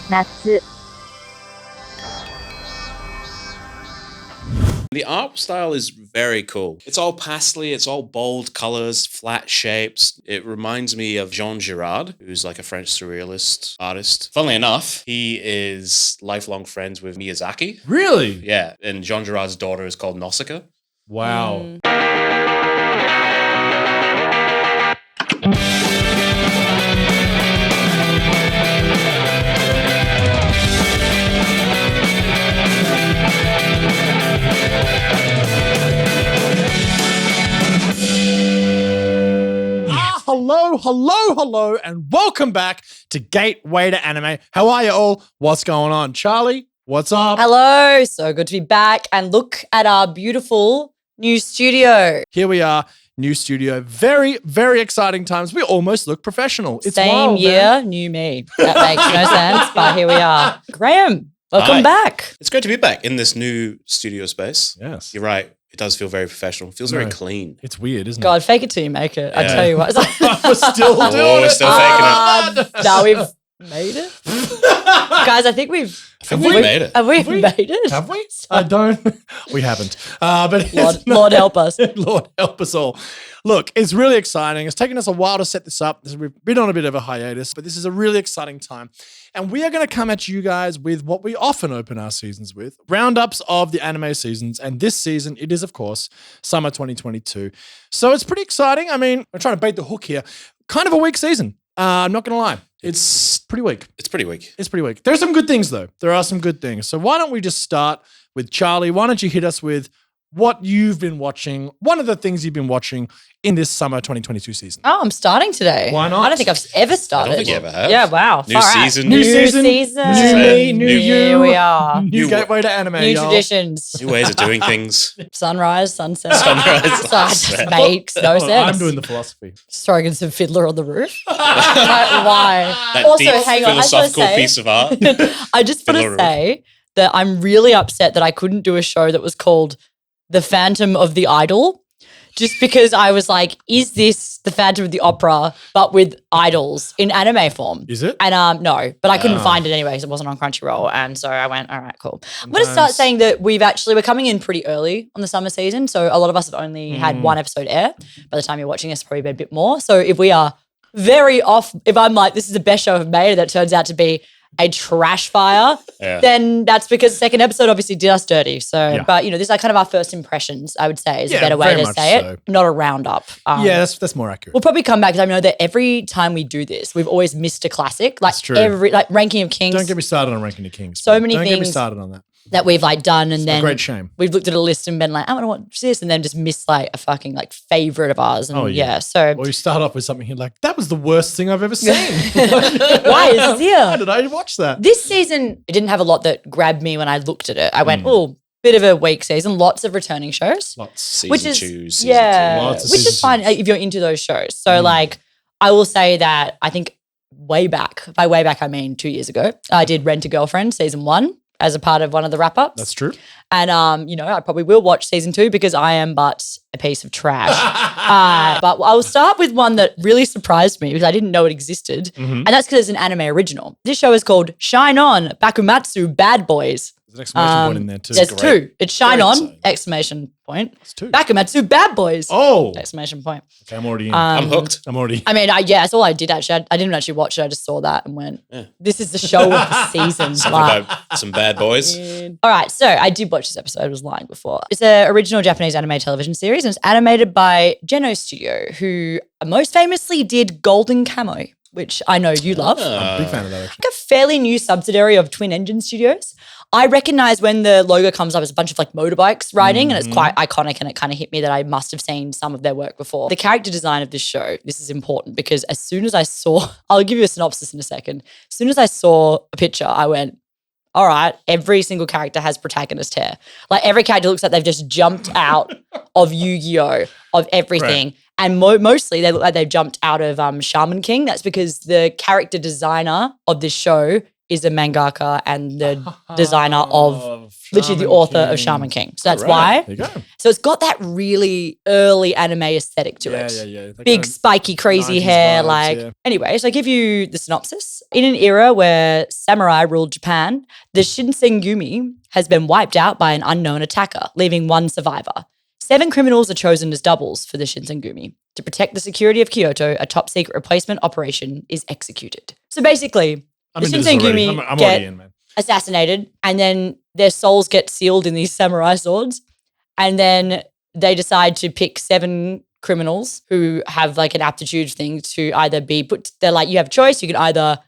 夏 The art style is very cool. It's all pastely, it's all bold colors, flat shapes. It reminds me of Jean Girard, who's like a French surrealist artist. Funnily enough, he is lifelong friends with Miyazaki. Really? Yeah, and Jean Girard's daughter is called Nausicaa. Wow. Hello, and welcome back to Gateway to Anime. How are you all? What's going on? Charlie, what's up? Hello, so good to be back and look at our beautiful new studio. Here we are, new studio. Very, very exciting times. We almost look professional. It's Same wild, year, man. new me. That makes no sense, but here we are. Graham, welcome Hi. back. It's great to be back in this new studio space. Yes. You're right. It does feel very professional. It feels very No. clean. It's weird, isn't God, fake it till you make it. I Yeah. tell you what. We're still doing we're it. still faking it. Now we've made it. Guys, I think we've... I think we made it. Have we made it? Have we? I don't. We haven't. But Lord help us. Lord help us all. Look, it's really exciting. It's taken us a while to set this up. We've been on a bit of a hiatus, but this is a really exciting time. And we are going to come at you guys with what we often open our seasons with, roundups of the anime seasons. And this season, it is, of course, summer 2022. So it's pretty exciting. I mean, I'm trying to bait the hook here. Kind of a weak season. I'm not going to lie. It's pretty weak. It's pretty weak. It's pretty weak. There's some good things, though. There are some good things. So why don't we just start with Charlie? Why don't you hit us with what you've been watching, one of the things you've been watching in this summer 2022 season? Oh, I'm starting today. Why not? I don't think I've ever started. I don't think you ever have. Yeah, wow. New Far out. season. New New season, season. new me, new you. Here we are. New New gateway to anime, New y'all. traditions. New ways of doing things. Sunrise, sunset. Sunrise, So it just sunset. makes no sense. I'm doing the philosophy. Just throwing in some Fiddler on the Roof. Like, why? That Also, deep hang on, I just wanna philosophical say- piece of art. I just want Fiddler to Roof. say that I'm really upset that I couldn't do a show that was called The Phantom of the Idol. Just because I was like, is this the Phantom of the Opera, but with idols in anime form? Is it? And no, but I couldn't Oh. find it anyway because it wasn't on Crunchyroll. And so I went, all right, cool. I'm going to start Sometimes- saying that we're coming in pretty early on the summer season. So a lot of us have only had one episode air. By the time you're watching this, probably been a bit more. So if we are very off, if I'm like, this is the best show I've made, and that turns out to be a trash fire, Yeah. then that's because the second episode obviously did us dirty. So, Yeah. but these are kind of our first impressions, I would say, is Yeah, a better way very to much say so. it. Not a roundup. Yeah, that's more accurate. We'll probably come back because I know that every time we do this, we've always missed a classic. Like That's true. Ranking of Kings Don't get me started on Ranking the Kings. So many Don't get me things- started on that. that we've done, and A then great shame. we've looked at a list and been like, I want to watch this, and then just missed like a fucking like favorite of ours. And Oh, yeah. yeah, so Or you start off with something you're like, that was the worst thing I've ever seen. why is this here? Why did I watch that? This season, it didn't have a lot that grabbed me when I looked at it. I Hmm. went, oh, bit of a weak season, lots of returning shows. Lots. Season Which is 2, season yeah, 2. Lots of which is season fine twos. like, if you're into those shows. So like, I will say that I think way back, by way back I mean 2 years ago, I did Rent a Girlfriend season 1 as a part of one of the wrap ups. That's true. And I probably will watch season 2 because I am but a piece of trash. But I will start with one that really surprised me because I didn't know it existed, and that's because it's an anime original. This show is called Shine On Bakumatsu Bad Boys. There's an exclamation point in there too. There's great. two. It's Shine Very On exciting. exclamation point. It's two. Bakumatsu Bad Boys Oh, exclamation point. okay, I'm already in. I'm hooked. I'm already. I mean, that's all I did actually. I didn't actually watch it. I just saw that and went, Yeah. "This is the show of the season." Something Like, about some bad boys. all right, so I did watch this episode. I was lying before. It's an original Japanese anime television series, and it's animated by Geno Studio, who most famously did Golden Camo, which I know you love. I'm a big fan of that actually. Like a fairly new subsidiary of Twin Engine Studios. I recognize when the logo comes up as a bunch of like motorbikes riding, and it's quite iconic, and it kind of hit me that I must have seen some of their work before. The character design of this show, this is important because as soon as I saw, I'll give you a synopsis in a second. As soon as I saw a picture, I went, all right, every single character has protagonist hair. Like every character looks like they've just jumped out of Yu-Gi-Oh! Of everything. Right. And mostly they look like they've jumped out of Shaman King. That's because the character designer of this show is a mangaka and the designer of literally the author of Shaman King. So that's why. There you go. So it's got that really early anime aesthetic to it. Yeah. That Big kind of spiky crazy 90s hair. vibes, Anyway, so I give you the synopsis. In an era where samurai ruled Japan, the Shinsengumi has been wiped out by an unknown attacker, leaving one survivor. 7 criminals are chosen as doubles for the Shinsengumi. To protect the security of Kyoto, a top secret replacement operation is executed. So basically, the Shinsengumi I'm get already in, man. assassinated, and then their souls get sealed in these samurai swords, and then they decide to pick 7 criminals who have like an aptitude thing to either be put. They're like, you have a choice. You can either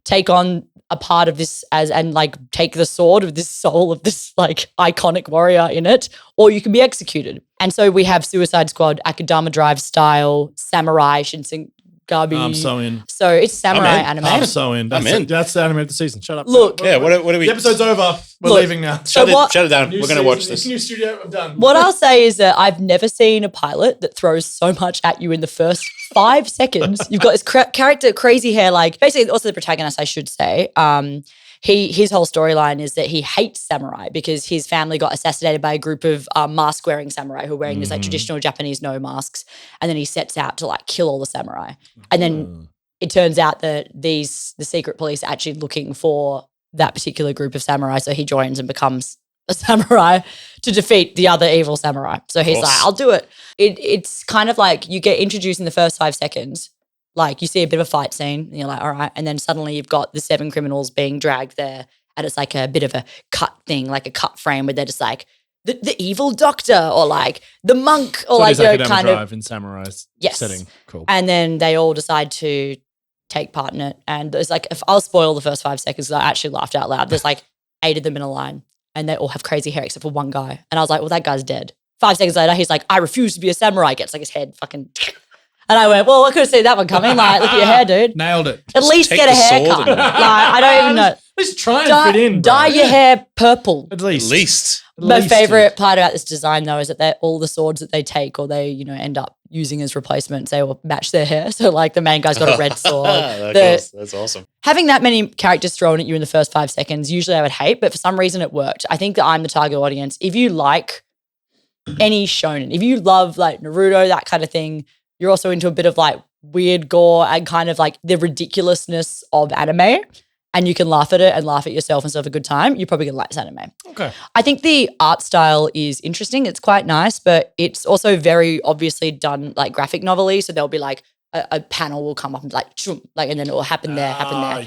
take on a part of this and like take the sword of this soul of this like iconic warrior in it, or you can be executed. And so we have Suicide Squad, Akudama Drive style, samurai, Shinsengumi. I'm so in. So it's samurai I'm in. anime. I'm so in. I'm in. That's the anime of the season. Shut up. Look. Yeah, what are we? The episode's over. We're Look, leaving now. so what- Shut it down. New We're going to watch season, this. New studio. I'm done. What I'll say is that I've never seen a pilot that throws so much at you in the first 5 seconds. You've got this character, crazy hair, like basically also the protagonist, I should say. His whole storyline is that he hates samurai because his family got assassinated by a group of mask-wearing samurai who are wearing these like traditional Japanese no masks, and then he sets out to like kill all the samurai, and then it turns out that the secret police are actually looking for that particular group of samurai, so he joins and becomes a samurai to defeat the other evil samurai. So he's like, I'll do it. It's kind of like you get introduced in the first 5 seconds. Like you see a bit of a fight scene and you're like, all right. And then suddenly you've got the 7 criminals being dragged there and it's like a bit of a cut thing, like a cut frame where they're just like the evil doctor or like the monk or So like, you know, kind of. Drive in samurai's Yes. setting. Cool. And then they all decide to take part in it. And there's like, if I'll spoil the first 5 seconds because I actually laughed out loud. There's like 8 of them in a line and they all have crazy hair except for one guy. And I was like, well, that guy's dead. 5 seconds later, he's like, I refuse to be a samurai. Gets like his head fucking. And I went, well, I could have seen that one coming. Like, look at your hair, dude. Nailed it. At least take get a the sword haircut. and- Like, I don't even know. At least try and fit in, bro. Dye your hair purple. At least. My favorite part about this design, though, is that all the swords that they take or they, you know, end up using as replacements, they will match their hair. So, like, the main guy's got a red sword. That's awesome. Having that many characters thrown at you in the first 5 seconds, usually I would hate, but for some reason it worked. I think that I'm the target audience. If you like any shonen, if you love like Naruto, that kind of thing, you're also into a bit of like weird gore and kind of like the ridiculousness of anime, and you can laugh at it and laugh at yourself and still have a good time, you're probably gonna like this anime. Okay. I think the art style is interesting. It's quite nice, but it's also very obviously done like graphic novel-y. So there'll be like a panel will come up and like, choom, like, and then it will happen there,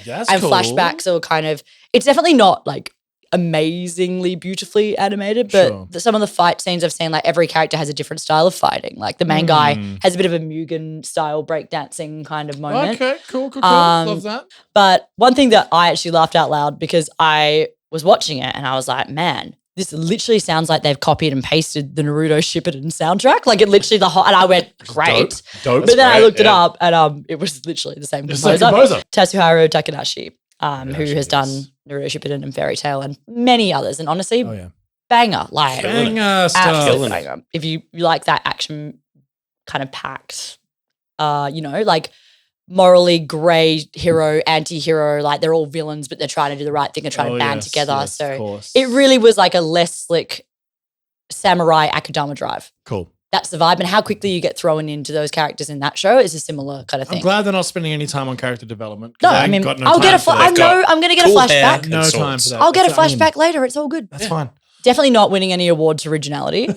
Yes, and cool. flashbacks will kind of. It's definitely not like amazingly beautifully animated, but Sure. some of the fight scenes I've seen, like every character has a different style of fighting. Like the main guy has a bit of a Mugen style breakdancing kind of moment. Okay, cool. Um, Love that. But one thing that I actually laughed out loud because I was watching it and I was like, man, this literally sounds like they've copied and pasted the Naruto Shippuden soundtrack. Like it literally and I went, great. Dope. But then I great, looked it yeah. up and it was literally the same It's the composer. same composer. Tatsuharu Takanashi, who Takanashi, has done yes. Naruto Shippuden and Fairy Tail and many others. And honestly, Oh yeah. banger. Like Banger stuff. absolute Killing it. banger. If you like that action kind of packed, you know, like morally grey hero, anti-hero, like they're all villains, but they're trying to do the right thing and trying to band together. Yes, of So course. it really was like a less slick samurai Akudama Drive. cool. That's the vibe. And how quickly you get thrown into those characters in that show is a similar kind of I'm thing. glad they're not spending any time on character development. 'cause No, I ain't mean, got no I'll get time a for that. I'm going to get cool a hair. flashback. No and time swords. for that. I'll get a That's what I mean. flashback later. It's all good. That's fine. Definitely not winning any awards for originality.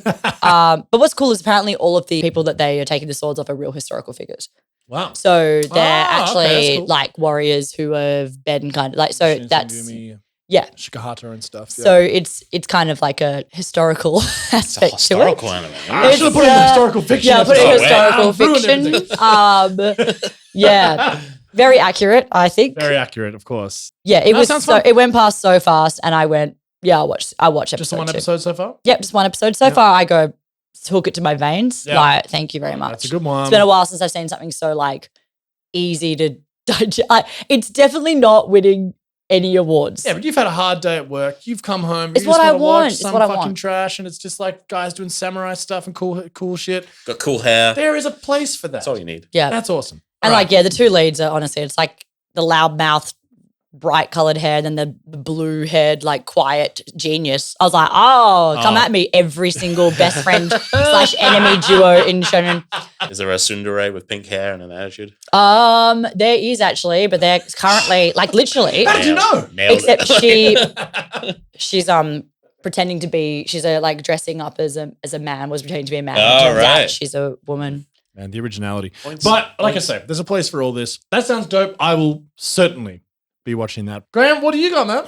But what's cool is apparently all of the people that they are taking the swords off are real historical figures. Wow. So they're Ah, actually okay, that's cool. like warriors who have been kind of like, so that's, Shinsengumi, yeah. Shikahata and stuff. So it's kind of like a historical It's a aspect historical to it. anime. I should have put it in the historical fiction. Yeah, put it in episode. historical Ah, ruined everything. fiction. Yeah, very accurate, I think. Very accurate, of course. Yeah, it No, was. sounds So fun. it went past so fast, and I went, yeah, I'll watch episode Just the one 2. episode so far? Yep, just one episode. So Yep. far, I go hook it to my veins. Yeah. Like, thank you very much. That's a good one. It's been a while since I've seen something so like easy to digest. It's definitely not winning any awards. Yeah, but you've had a hard day at work. You've come home. It's you what just I wanna want. watch It's some what I fucking want. trash, and it's just like guys doing samurai stuff and cool shit. Got cool hair. There is a place for that. That's all you need. Yeah. That's awesome. And All like, yeah, the two leads are honestly, it's like the loudmouth bright colored hair than the blue haired, like quiet genius. I was like, oh, come at me, every single best friend / enemy duo in shonen. Is there a tsundere with pink hair and an attitude? There is actually, but they're currently like literally. How did you know? Nailed Except it. she's pretending to be. She's like dressing up as a man. Was pretending to be a man. Oh, Turns out right. she's a woman. Man, the originality. Points. But like I say, there's a place for all this. That sounds dope. I will certainly be watching that. Graham, what do you got, man?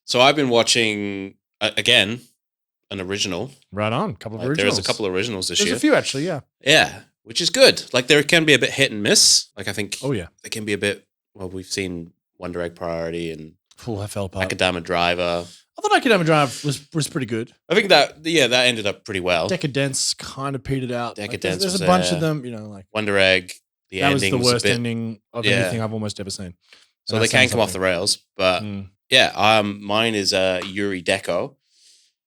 So I've been watching, again, an original. Right on. Couple of Like, originals. there's a couple of originals this There's year. a few actually, yeah. Yeah, which is good. Like there can be a bit hit and miss. Like I think Oh yeah. there can be a bit, well, we've seen Wonder Egg Priority and Full I fell apart. Acadama Driver. I thought Academic Drive was pretty good. I think that ended up pretty well. Decadence kind of petered out. Like, Decadence there's was a bunch there. of them, you know, like Wonder Egg, the that was ending the was worst a bit, ending of yeah. anything I've almost ever seen. so And they that can saying come off the something. rails. But Mm. yeah, mine is Yurei Deco,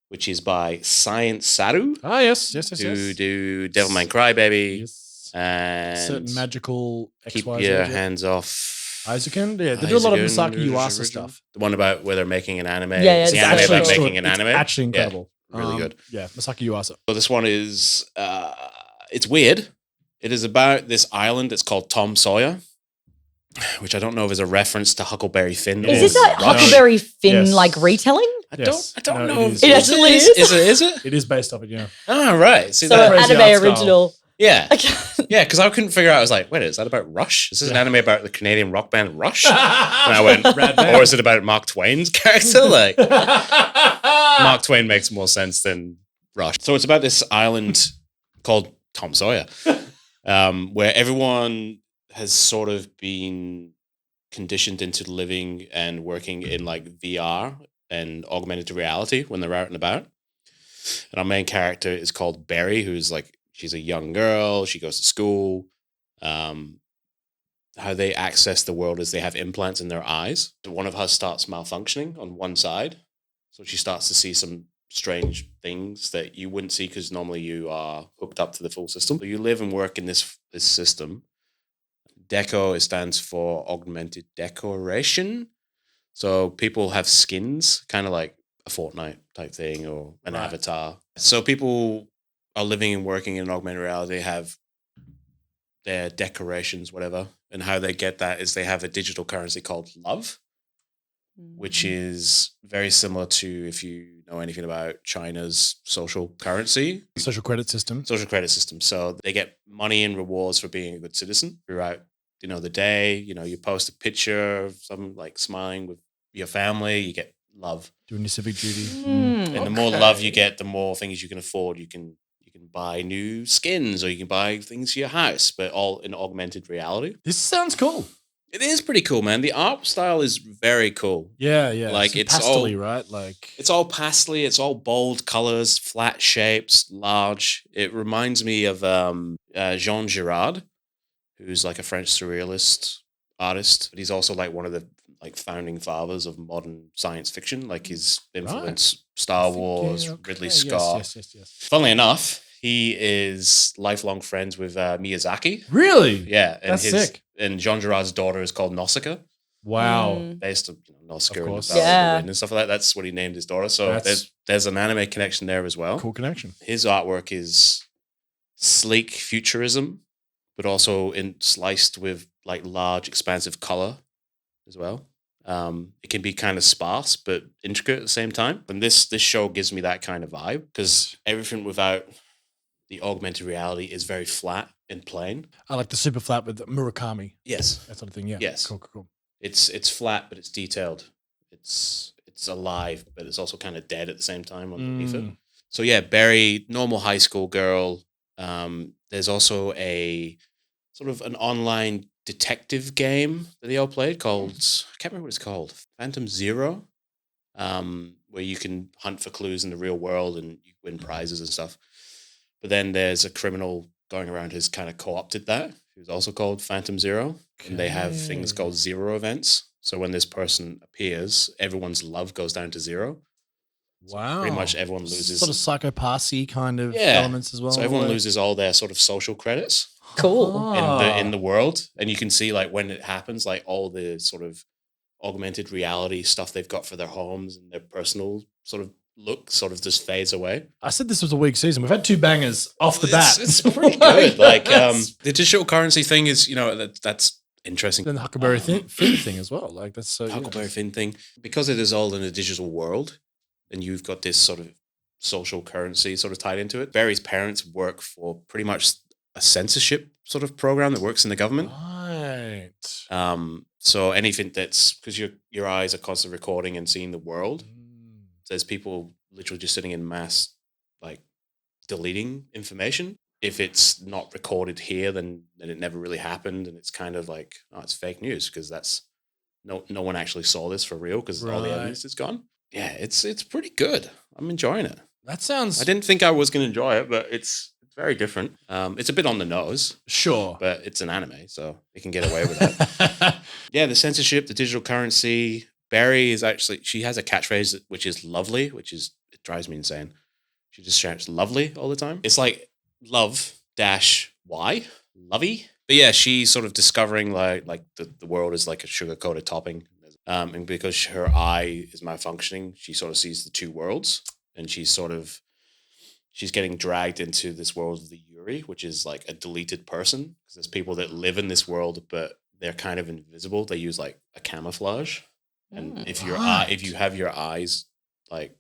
which is by Science Saru, Ah, yes. who do Devilman Crybaby Yes. and Certain magical Keep XYZ. Your yeah. Hands Off. Isaacin? Yeah, they do a lot of Isaacan, Misaki Yuasa original. stuff. The one about where they're making an anime. Yeah, yeah, It's the it's anime actually about cool. making an anime. It's actually Yeah, incredible. really good. Yeah, Misaki Yuasa. So this one is it's weird. It is about this island that's called Tom Sawyer, which I don't know if is a reference to Huckleberry Finn. It Is or this a Rush. Huckleberry Finn Yes. like retelling? I Yes. don't No, know. it if is. It actually is. Is it? It is based off it, yeah. Oh, right. See So that? crazy anime art style. original. Yeah. Okay. Yeah, because I couldn't figure out. I was like, wait, is that about Rush? Is this an anime about the Canadian rock band Rush? And I went, Rad band. or is it about Mark Twain's character? Like, Mark Twain makes more sense than Rush. So it's about this island called Tom Sawyer, where everyone has sort of been conditioned into living and working in like VR and augmented reality when they're out and about. And our main character is called Berry, who's like, she's a young girl. She goes to school. How they access the world is they have implants in their eyes. One of hers starts malfunctioning on one side. So she starts to see some strange things that you wouldn't see because normally you are hooked up to the full system. So you live and work in this system. Deco stands for augmented decoration. So people have skins, kind of like a Fortnite type thing or an Right. avatar. So people are living and working in augmented reality. They have their decorations, whatever. And how they get that is they have a digital currency called love, which is very similar to, if you know anything about China's social currency, Social credit system. social credit system. So they get money and rewards for being a good citizen throughout, the day. You post a picture of some like smiling with your family, you get love. Doing your civic duty. Hmm. And the more love you get, the more things you can afford. You can buy new skins or you can buy things for your house, but all in augmented reality. This sounds cool. It is pretty cool, man. The art style is very cool. Yeah, yeah. Like, it's pastel-y, all- right? Like It's all pastely. It's all bold colors, flat shapes, large. It reminds me of Jean Girard, who's like a French surrealist artist, but he's also like one of the like founding fathers of modern science fiction. Like his influence, Star Wars, Yeah, okay. Ridley Yes, Scott. Yes. Funnily enough, he is lifelong friends with Miyazaki. Really? Yeah, and That's sick. And Jean Girard's daughter is called Nausicaa, Wow. Mm. based on Nausicaa Of and, course. the Valley of the Yeah. Wind and stuff like that. That's what he named his daughter. So That's- there's an anime connection there as well. Cool connection. His artwork is sleek futurism, but also sliced with like large, expansive color as well. It can be kind of sparse but intricate at the same time. And this show gives me that kind of vibe because everything without the augmented reality is very flat and plain. I like the super flat with Murakami, Yes, that sort of thing. Yeah. Yes. Cool. it's flat but it's detailed. It's alive, but it's also kind of dead at the same time underneath it. Mm. So yeah, Barry, normal high school girl. There's also a sort of an online detective game that they all played called, I can't remember what it's called, Phantom Zero, where you can hunt for clues in the real world and you win prizes and stuff. But then there's a criminal going around who's kind of co-opted that, who's also called Phantom Zero. And they have things Okay. called zero events. So when this person appears, everyone's love goes down to zero. Wow. Pretty much everyone loses. Sort of psychopathy kind of Yeah. elements as well. So everyone Like- loses all their sort of social credits Cool. in Ah. the world, and you can see like when it happens, like all the sort of augmented reality stuff they've got for their homes and their personal sort of look sort of just fades away. I said this was a weak season. We've had 2 bangers off the bat. It's pretty good. Like the digital currency thing is, that's interesting. And the Huckleberry Finn thing as well. Like that's so Huckleberry Finn thing, because it is all in a digital world, and you've got this sort of social currency sort of tied into it. Barry's parents work for pretty much a censorship sort of program that works in the government. Right. So anything that's because your eyes are constantly recording and seeing the world. There's people literally just sitting in mass, like deleting information. If it's not recorded here, then it never really happened, and it's kind of like, oh, it's fake news because that's no one actually saw this for real because all the evidence is gone. Yeah, it's pretty good. I'm enjoying it. That sounds. I didn't think I was going to enjoy it, but it's very different. It's a bit on the nose, Sure, but it's an anime, so they can get away with that. Yeah, the censorship, the digital currency. Barry is actually, she has a catchphrase which is lovely, it drives me insane. She just shouts lovely all the time. It's like love dash Y, lovey. But yeah, she's sort of discovering like the world is like a sugar-coated topping. And because her eye is malfunctioning, she sort of sees the 2 worlds, and she's getting dragged into this world of the Yurei, which is like a deleted person. Because there's people that live in this world, but they're kind of invisible. They use like a camouflage. And if you have your eyes, like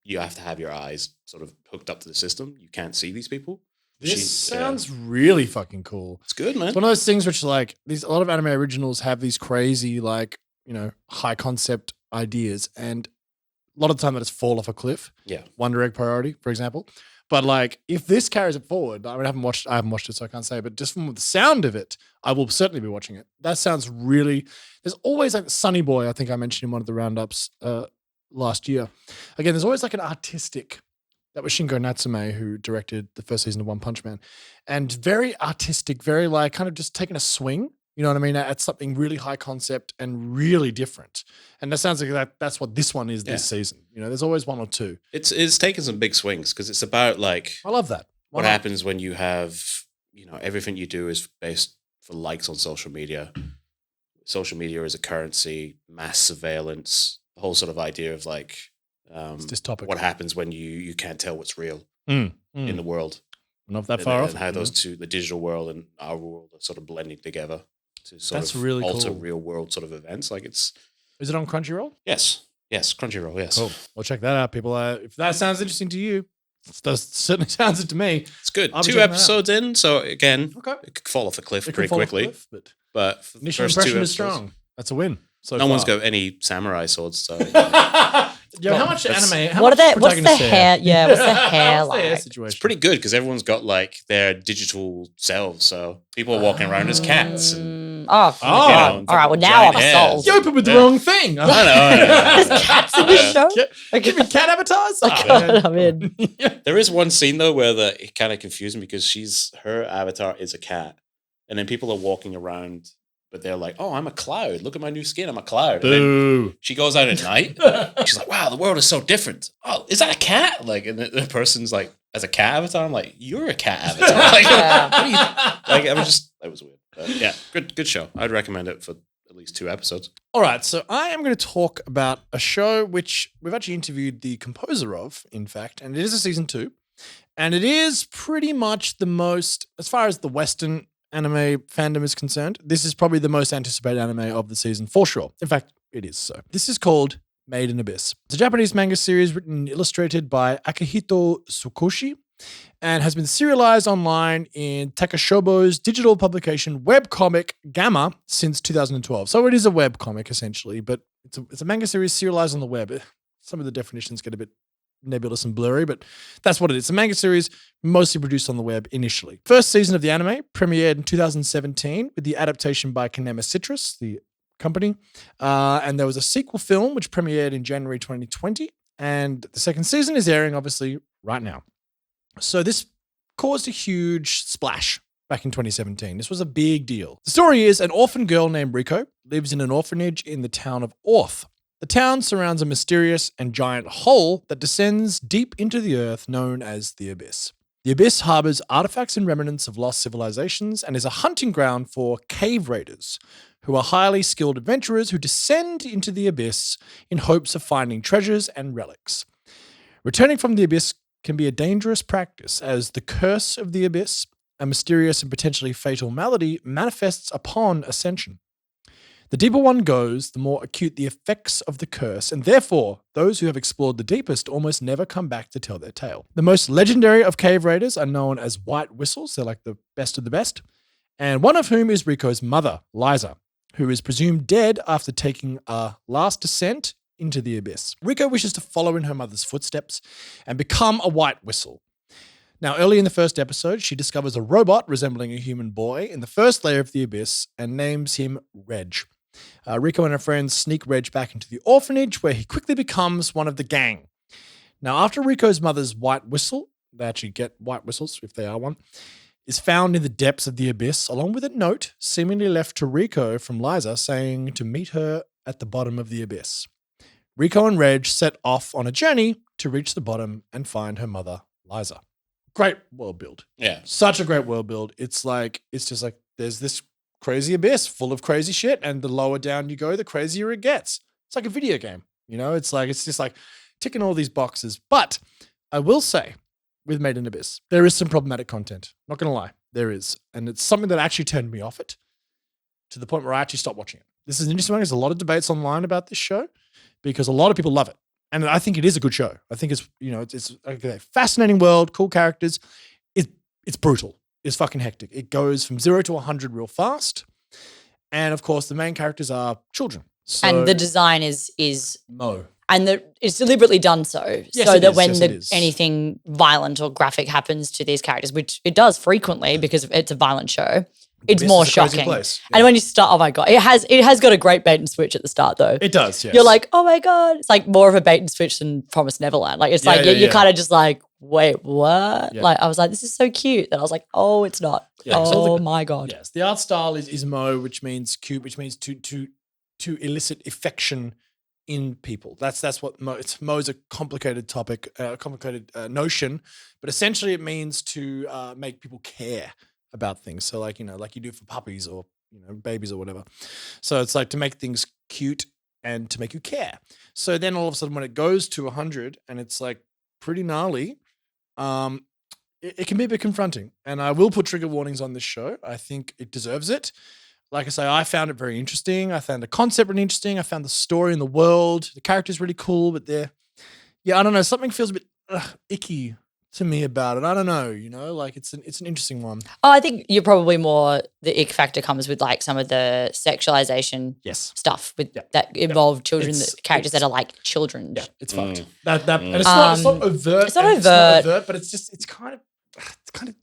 you have to have your eyes sort of hooked up to the system. You can't see these people. This sounds really fucking cool. It's good, man. It's one of those things which like a lot of anime originals have these crazy like, high concept ideas, and a lot of the time they just fall off a cliff. Yeah. Wonder Egg Priority, for example. But like if this carries it forward, I haven't watched it, so I can't say, but just from the sound of it, I will certainly be watching it. That sounds really, there's always like Sunny Boy, I think I mentioned in one of the roundups last year. Again, there's always like an artistic, that was Shingo Natsume who directed the first season of One Punch Man, and very artistic, very like kind of just taking a swing, you know what I mean, at something really high concept and really different. And that sounds like that's what this one is this season. There's always 1 or 2. It's taken some big swings because it's about like I love that. What happens when you have, everything you do is based for likes on social media. Social media is a currency, mass surveillance, the whole sort of idea of like it's this topic. What happens when you can't tell what's real in the world. Not that far off. And how those two, the digital world and our world, are sort of blending together to sort That's of really alter cool. real world sort of events. Like it's. Is it on Crunchyroll? Yes, Crunchyroll. Yes. Cool. Well, check that out, people. If that sounds interesting to you, it certainly sounds it to me. It's good. I'll be 2 checking that episodes in, so again, Okay. it could fall off a cliff It pretty can fall off a quickly. cliff, But for the initial first 2 impression is episodes, strong. That's a win. So no one's far. got any samurai swords, so Yo, how much anime? How What are much they? What's the protagonist hair? Yeah, what's the hair What's the hair like? situation? it's pretty good because everyone's got like their digital selves. So people are walking around as cats. And, Oh, Oh. you know, all right. Well, now I'm giant hairs. sold. You opened with the wrong thing. I know. There's cats in this show. Give me cat avatars. Oh, God, I'm in. There is one scene though where it kind of confused me because her avatar is a cat, and then people are walking around, but they're like, "Oh, I'm a cloud. Look at my new skin. I'm a cloud." And then Boo. she goes out at night. She's like, "Wow, the world is so different. Oh, is that a cat?" Like, and the person's like, "As a cat avatar," I'm like, "You're a cat avatar." Like, Yeah. what are you, like, I was just that was weird. But yeah, good show. I'd recommend it for at least 2 episodes. All right, so I am going to talk about a show which we've actually interviewed the composer of, in fact, and it is a season 2. And it is pretty much the most, as far as the Western anime fandom is concerned, this is probably the most anticipated anime of the season for sure. In fact, it is so. This is called Made in Abyss. It's a Japanese manga series written and illustrated by Akihito Tsukoshi and has been serialized online in Takashobo's digital publication webcomic Gamma since 2012. So it is a webcomic essentially, but it's a manga series serialized on the web. Some of the definitions get a bit nebulous and blurry, but that's what it is. It's a manga series mostly produced on the web initially. First season of the anime premiered in 2017 with the adaptation by Kinema Citrus, the company. And there was a sequel film which premiered in January 2020. And the second season is airing obviously right now. So this caused a huge splash back in 2017. This was a big deal. The story is an orphan girl named Riko lives in an orphanage in the town of Orth. The town surrounds a mysterious and giant hole that descends deep into the earth known as the Abyss. The Abyss harbors artifacts and remnants of lost civilizations and is a hunting ground for cave raiders who are highly skilled adventurers who descend into the abyss in hopes of finding treasures and relics. Returning from the abyss can be a dangerous practice, as the curse of the abyss, a mysterious and potentially fatal malady, manifests upon ascension. The deeper one goes, the more acute the effects of the curse, and therefore, those who have explored the deepest almost never come back to tell their tale. The most legendary of cave raiders are known as White Whistles. They're like the best of the best. And one of whom is Rico's mother, Liza, who is presumed dead after taking a last descent into the abyss. Rico wishes to follow in her mother's footsteps and become a White Whistle. Now, early in the first episode, she discovers a robot resembling a human boy in the first layer of the abyss and names him Reg. Rico and her friends sneak Reg back into the orphanage, where he quickly becomes one of the gang. Now, after Rico's mother's White Whistle, they actually get White Whistles if they are one, is found in the depths of the abyss, along with a note seemingly left to Rico from Liza saying to meet her at the bottom of the abyss. Rico and Reg set off on a journey to reach the bottom and find her mother, Liza. Great world build. Yeah. Such a great world build. It's just like there's this crazy abyss full of crazy shit, and the lower down you go, the crazier it gets. It's like a video game, it's just like ticking all these boxes. But I will say, with Made in Abyss, there is some problematic content. Not gonna lie, there is, and it's something that actually turned me off it to the point where I actually stopped watching it. This is an interesting one. There's a lot of debates online about this show because a lot of people love it, and I think it is a good show. I think it's it's a fascinating world, cool characters. It's brutal. It's fucking hectic. It goes from 0 to 100 real fast. And of course, the main characters are children. So, and the design is Moe. And it's deliberately done so, Yes, so it that is. when Yes, it is. anything violent or graphic happens to these characters, which it does frequently because it's a violent show, it's Abyss more is a crazy shocking. place. Yeah. And when you start, oh my God, it has got a great bait and switch at the start though. It does, yes. You're like, oh my God. It's like more of a bait and switch than Promised Neverland. Like it's you're kind of just like, wait, what? Yeah. Like I was like, this is so cute. And I was like, oh, it's not. Yeah, so Oh my God. Yes, the art style is Moe, which means cute, which means to elicit affection in people. That's what Moe. Moe's a complicated topic, complicated notion, but essentially it means to make people care about things. So like like you do for puppies or babies or whatever. So it's like to make things cute and to make you care. So then all of a sudden when it goes to 100 and it's like pretty gnarly, it can be a bit confronting. And I will put trigger warnings on this show. I think it deserves it. Like I say, I found it very interesting. I found the concept really interesting. I found the story and the world. The character's really cool, but I don't know. Something feels a bit icky to me about it. I don't know, like it's an interesting one. Oh, I think you're probably more the ick factor comes with like some of the sexualization stuff with that involve children, characters that are like children. Yeah, it's fucked. That and it's not overt. It's not overt, but it's kind of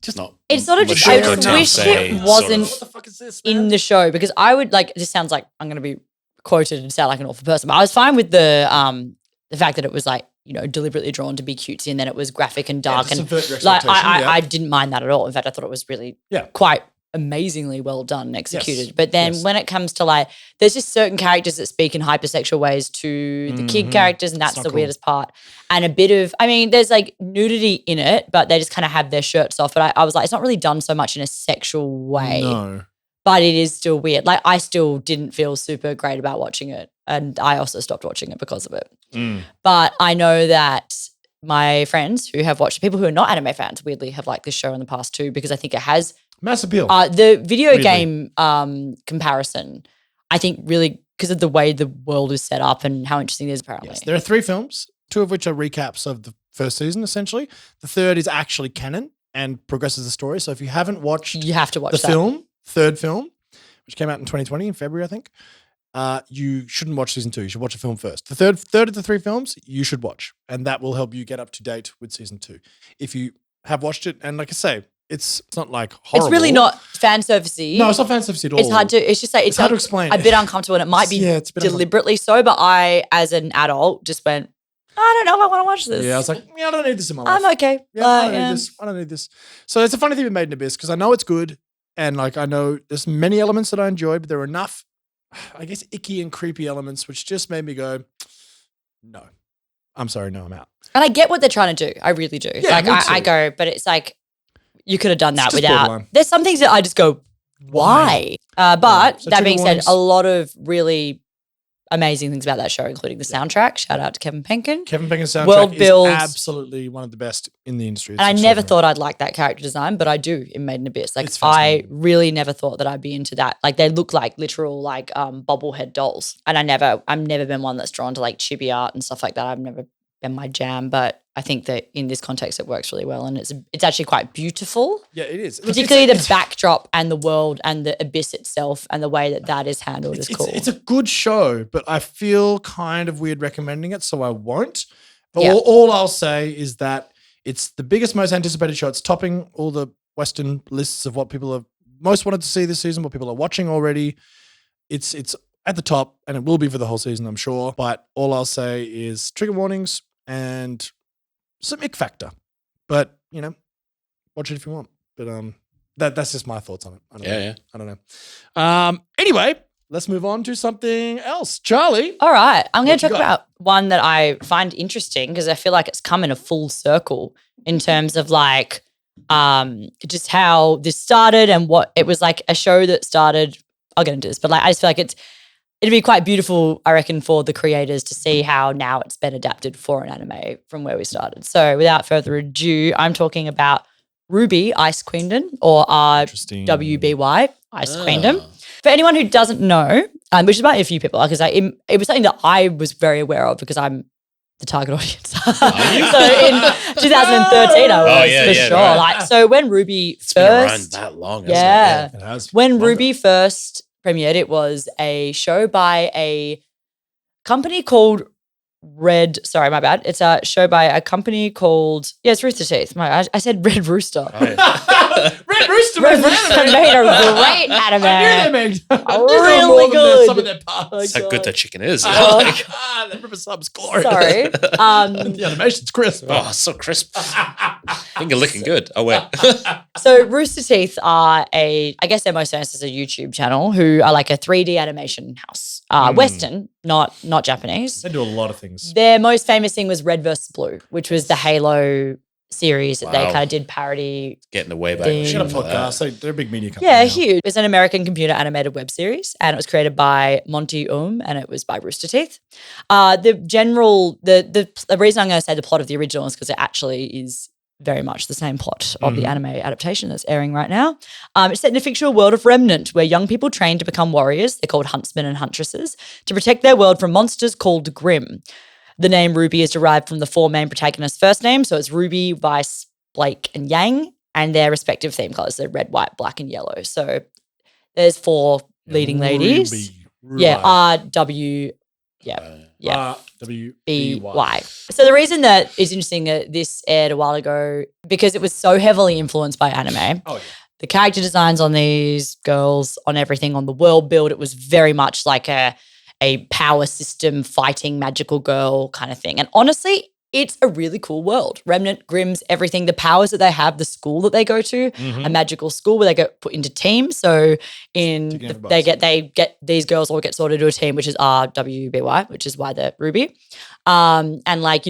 just Not. It's sort of just, mature I enough, wish say, it wasn't what the fuck is this, man? in the show because I would like, this sounds like I'm going to be quoted and sound like an awful person, but I was fine with the fact that it was like, deliberately drawn to be cutesy and then it was graphic and dark and like I didn't mind that at all. In fact, I thought it was really quite amazingly well done and executed. Yes. But then when it comes to like, there's just certain characters that speak in hypersexual ways to the kid characters and that's the weirdest part. And a bit of, there's like nudity in it, but they just kind of have their shirts off. But I was like, it's not really done so much in a sexual way. No. But it is still weird. Like I still didn't feel super great about watching it. And I also stopped watching it because of it. But I know that my friends who have watched, people who are not anime fans, weirdly have liked this show in the past too, because I think it has mass appeal. The video game comparison, I think really because of the way the world is set up and how interesting it is apparently. Yes, there are 3 films, 2 of which are recaps of the first season essentially. The third is actually canon and progresses the story. So if you haven't watched you have to watch the third film, which came out in 2020 in February, I think, you shouldn't watch season 2. You should watch the film first. The third of the 3 films you should watch, and that will help you get up to date with season 2. If you have watched it, and like I say, it's not like horrible. It's really not fan servicey. No, it's not fan servicey at all. It's hard to. It's just like it's hard to explain. A bit uncomfortable, and it might be it's a bit deliberately so. But I, as an adult, just went, I don't know if I want to watch this. Yeah, I was like, I don't need this in my life. I'm okay. Yeah, I don't need this. So it's a funny thing with Made in Abyss because I know it's good, and like I know there's many elements that I enjoyed, but there are enough, I guess, icky and creepy elements which just made me go, no, I'm sorry, no, I'm out. And I get what they're trying to do. I really do. Yeah, like me too. I go, but it's like you could have done that just without. borderline. There's some things that I just go, why? But So that trigger being said, warnings. a lot of really amazing things about that show, including the soundtrack. Shout out to Kevin Penkin. Kevin Penkin's soundtrack World is builds. absolutely one of the best in the industry. And I never thought I'd like that character design, but I do in Made in Abyss. Like, It's I fascinating. really never thought that I'd be into that. Like, they look like literal like bobblehead dolls. And I've never been one that's drawn to like chibi art and stuff like that. I've never been my jam, but I think that in this context it works really well, and it's actually quite beautiful. Yeah, it is. Particularly the backdrop and the world and the abyss itself and the way that is handled is cool. It's a good show, but I feel kind of weird recommending it, so I won't. But Yeah. all I'll say is that it's the biggest, most anticipated show. It's topping all the Western lists of what people have most wanted to see this season, what people are watching already. It's at the top, and it will be for the whole season, I'm sure. But all I'll say is trigger warnings and some ick factor. But, watch it if you want. But that's just my thoughts on it. I don't know. Anyway, let's move on to something else. Charlie. All right. I'm going What to you talk got? about one that I find interesting because I feel like it's come in a full circle in terms of like just how this started and what it was like a show that started. I'll get into this, but like I just feel like it'd be quite beautiful, I reckon, for the creators to see how now it's been adapted for an anime from where we started. So without further ado, I'm talking about RWBY Ice Queendom or Interesting. RWBY Ice Queendom. For anyone who doesn't know, which is about a few people, because it was something that I was very aware of because I'm the target audience. So in 2013, I was for sure. right. Like, so when RWBY It's been around first, that long, yeah, hasn't it? It has. when Longer. RWBY first premiered, it was a show by a company called Sorry, my bad. It's a show by a company called it's Rooster Teeth. I said Red Rooster. Red Rooster Red Rooster made a great anime. I knew they made Really more than good. some of their parts. That's how good that chicken is. Oh, The River Sub's glorious. Sorry. The animation's crisp. Oh, so crisp. Finger licking good. Oh, wait. So Rooster Teeth are I guess they're most famous as a YouTube channel who are like a 3D animation house. Western, not Japanese. They do a lot of things. Their most famous thing was Red vs. Blue, which was the Halo series that they Wow. kind of did parody. Getting away back. Ding. She got a for that. podcast. They're a big media company. Yeah, now. huge. It's an American computer animated web series, and it was created by Monty and it was by Rooster Teeth. The reason I'm going to say the plot of the original is because it actually is very much the same plot of the anime adaptation that's airing right now. It's set in a fictional world of Remnant, where young people train to become warriors. They're called huntsmen and huntresses to protect their world from monsters called Grimm. The name RWBY is derived from the four main protagonists' first names. So it's Ruby, Vice, Blake, and Yang, and their respective theme colors. They're red, white, black, and yellow. So there's four leading ladies. RWBY. Yeah, RW. Yeah. RWBY. BY. So the reason that is interesting that this aired a while ago, because it was so heavily influenced by anime. Oh, yeah. The character designs on these girls, on everything, on the world build, it was very much like a power system fighting magical girl kind of thing. And honestly, it's a really cool world. Remnant, Grimm's, everything, the powers that they have, the school that they go to, a magical school where they get put into teams. So they get these girls all get sorted into a team, which is RWBY, which is why they're RWBY. And like,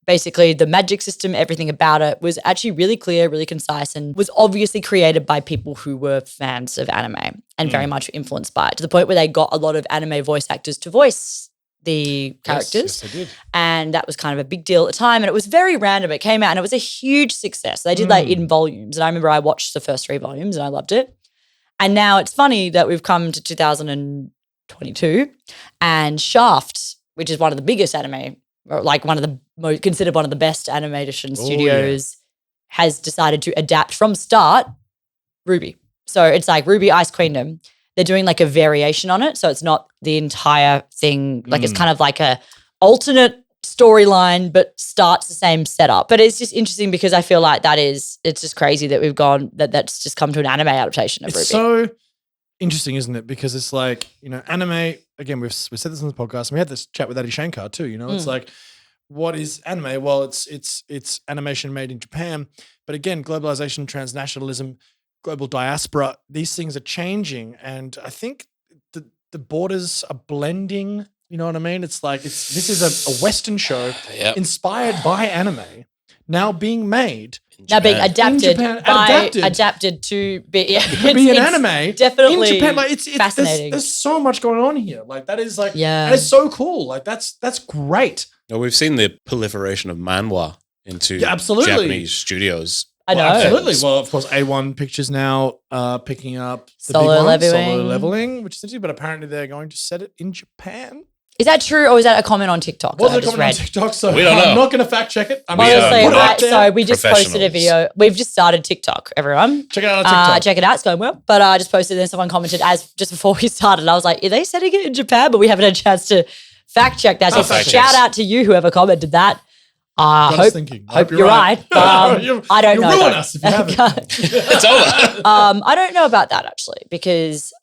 basically the magic system, everything about it was actually really clear, really concise, and was obviously created by people who were fans of anime and very much influenced by it, to the point where they got a lot of anime voice actors to voice the characters. Yes, they did. And that was kind of a big deal at the time. And it was very random. It came out and it was a huge success. They did like in volumes. And I remember I watched the first 3 volumes and I loved it. And now it's funny that we've come to 2022 and Shaft, which is one of the biggest anime, or like one of the considered one of the best animation studios, has decided to adapt from start RWBY. So it's like RWBY Ice Queendom. They're doing like a variation on it. So it's not the entire thing. Like it's kind of like a alternate storyline, but starts the same setup. But it's just interesting because I feel like it's just crazy that we've gone, that's just come to an anime adaptation of RWBY. It's so interesting, isn't it? Because it's like, anime, again, we've said this on the podcast, and we had this chat with Adi Shankar too, it's like, what is anime? Well, it's animation made in Japan. But again, globalization, transnationalism, global diaspora, these things are changing. And I think the borders are blending, you know what I mean? It's like, this is a Western show inspired by anime, now being made. Now being Japan. adapted to be, Be an anime definitely in Japan. Like it's fascinating. There's so much going on here. Like that is like Yeah. and it's so cool. Like that's great. Well, we've seen the proliferation of manhwa into absolutely. Japanese studios. I know. Well, absolutely. Well, of course, A1 Pictures now picking up the Solo big one, Leveling. Solo Leveling, which is interesting, but apparently they're going to set it in Japan. Is that true, or is that a comment on TikTok? Was that I it just coming on read? TikTok? So We don't know. I'm not going to fact check it. I'm We just are gonna Honestly, put it out there. so we just posted a professionals. video. We've just started TikTok, everyone. Check it out on TikTok. Check it out. It's going well. But I just posted and someone commented as just before we started. I was like, are they setting it in Japan? But we haven't had a chance to fact check that. So fact shout checks. out to you, whoever commented that. Got us Hope thinking. hope you're right. I don't You know. ruin though. us if you haven't. It's over. I don't know about that actually, because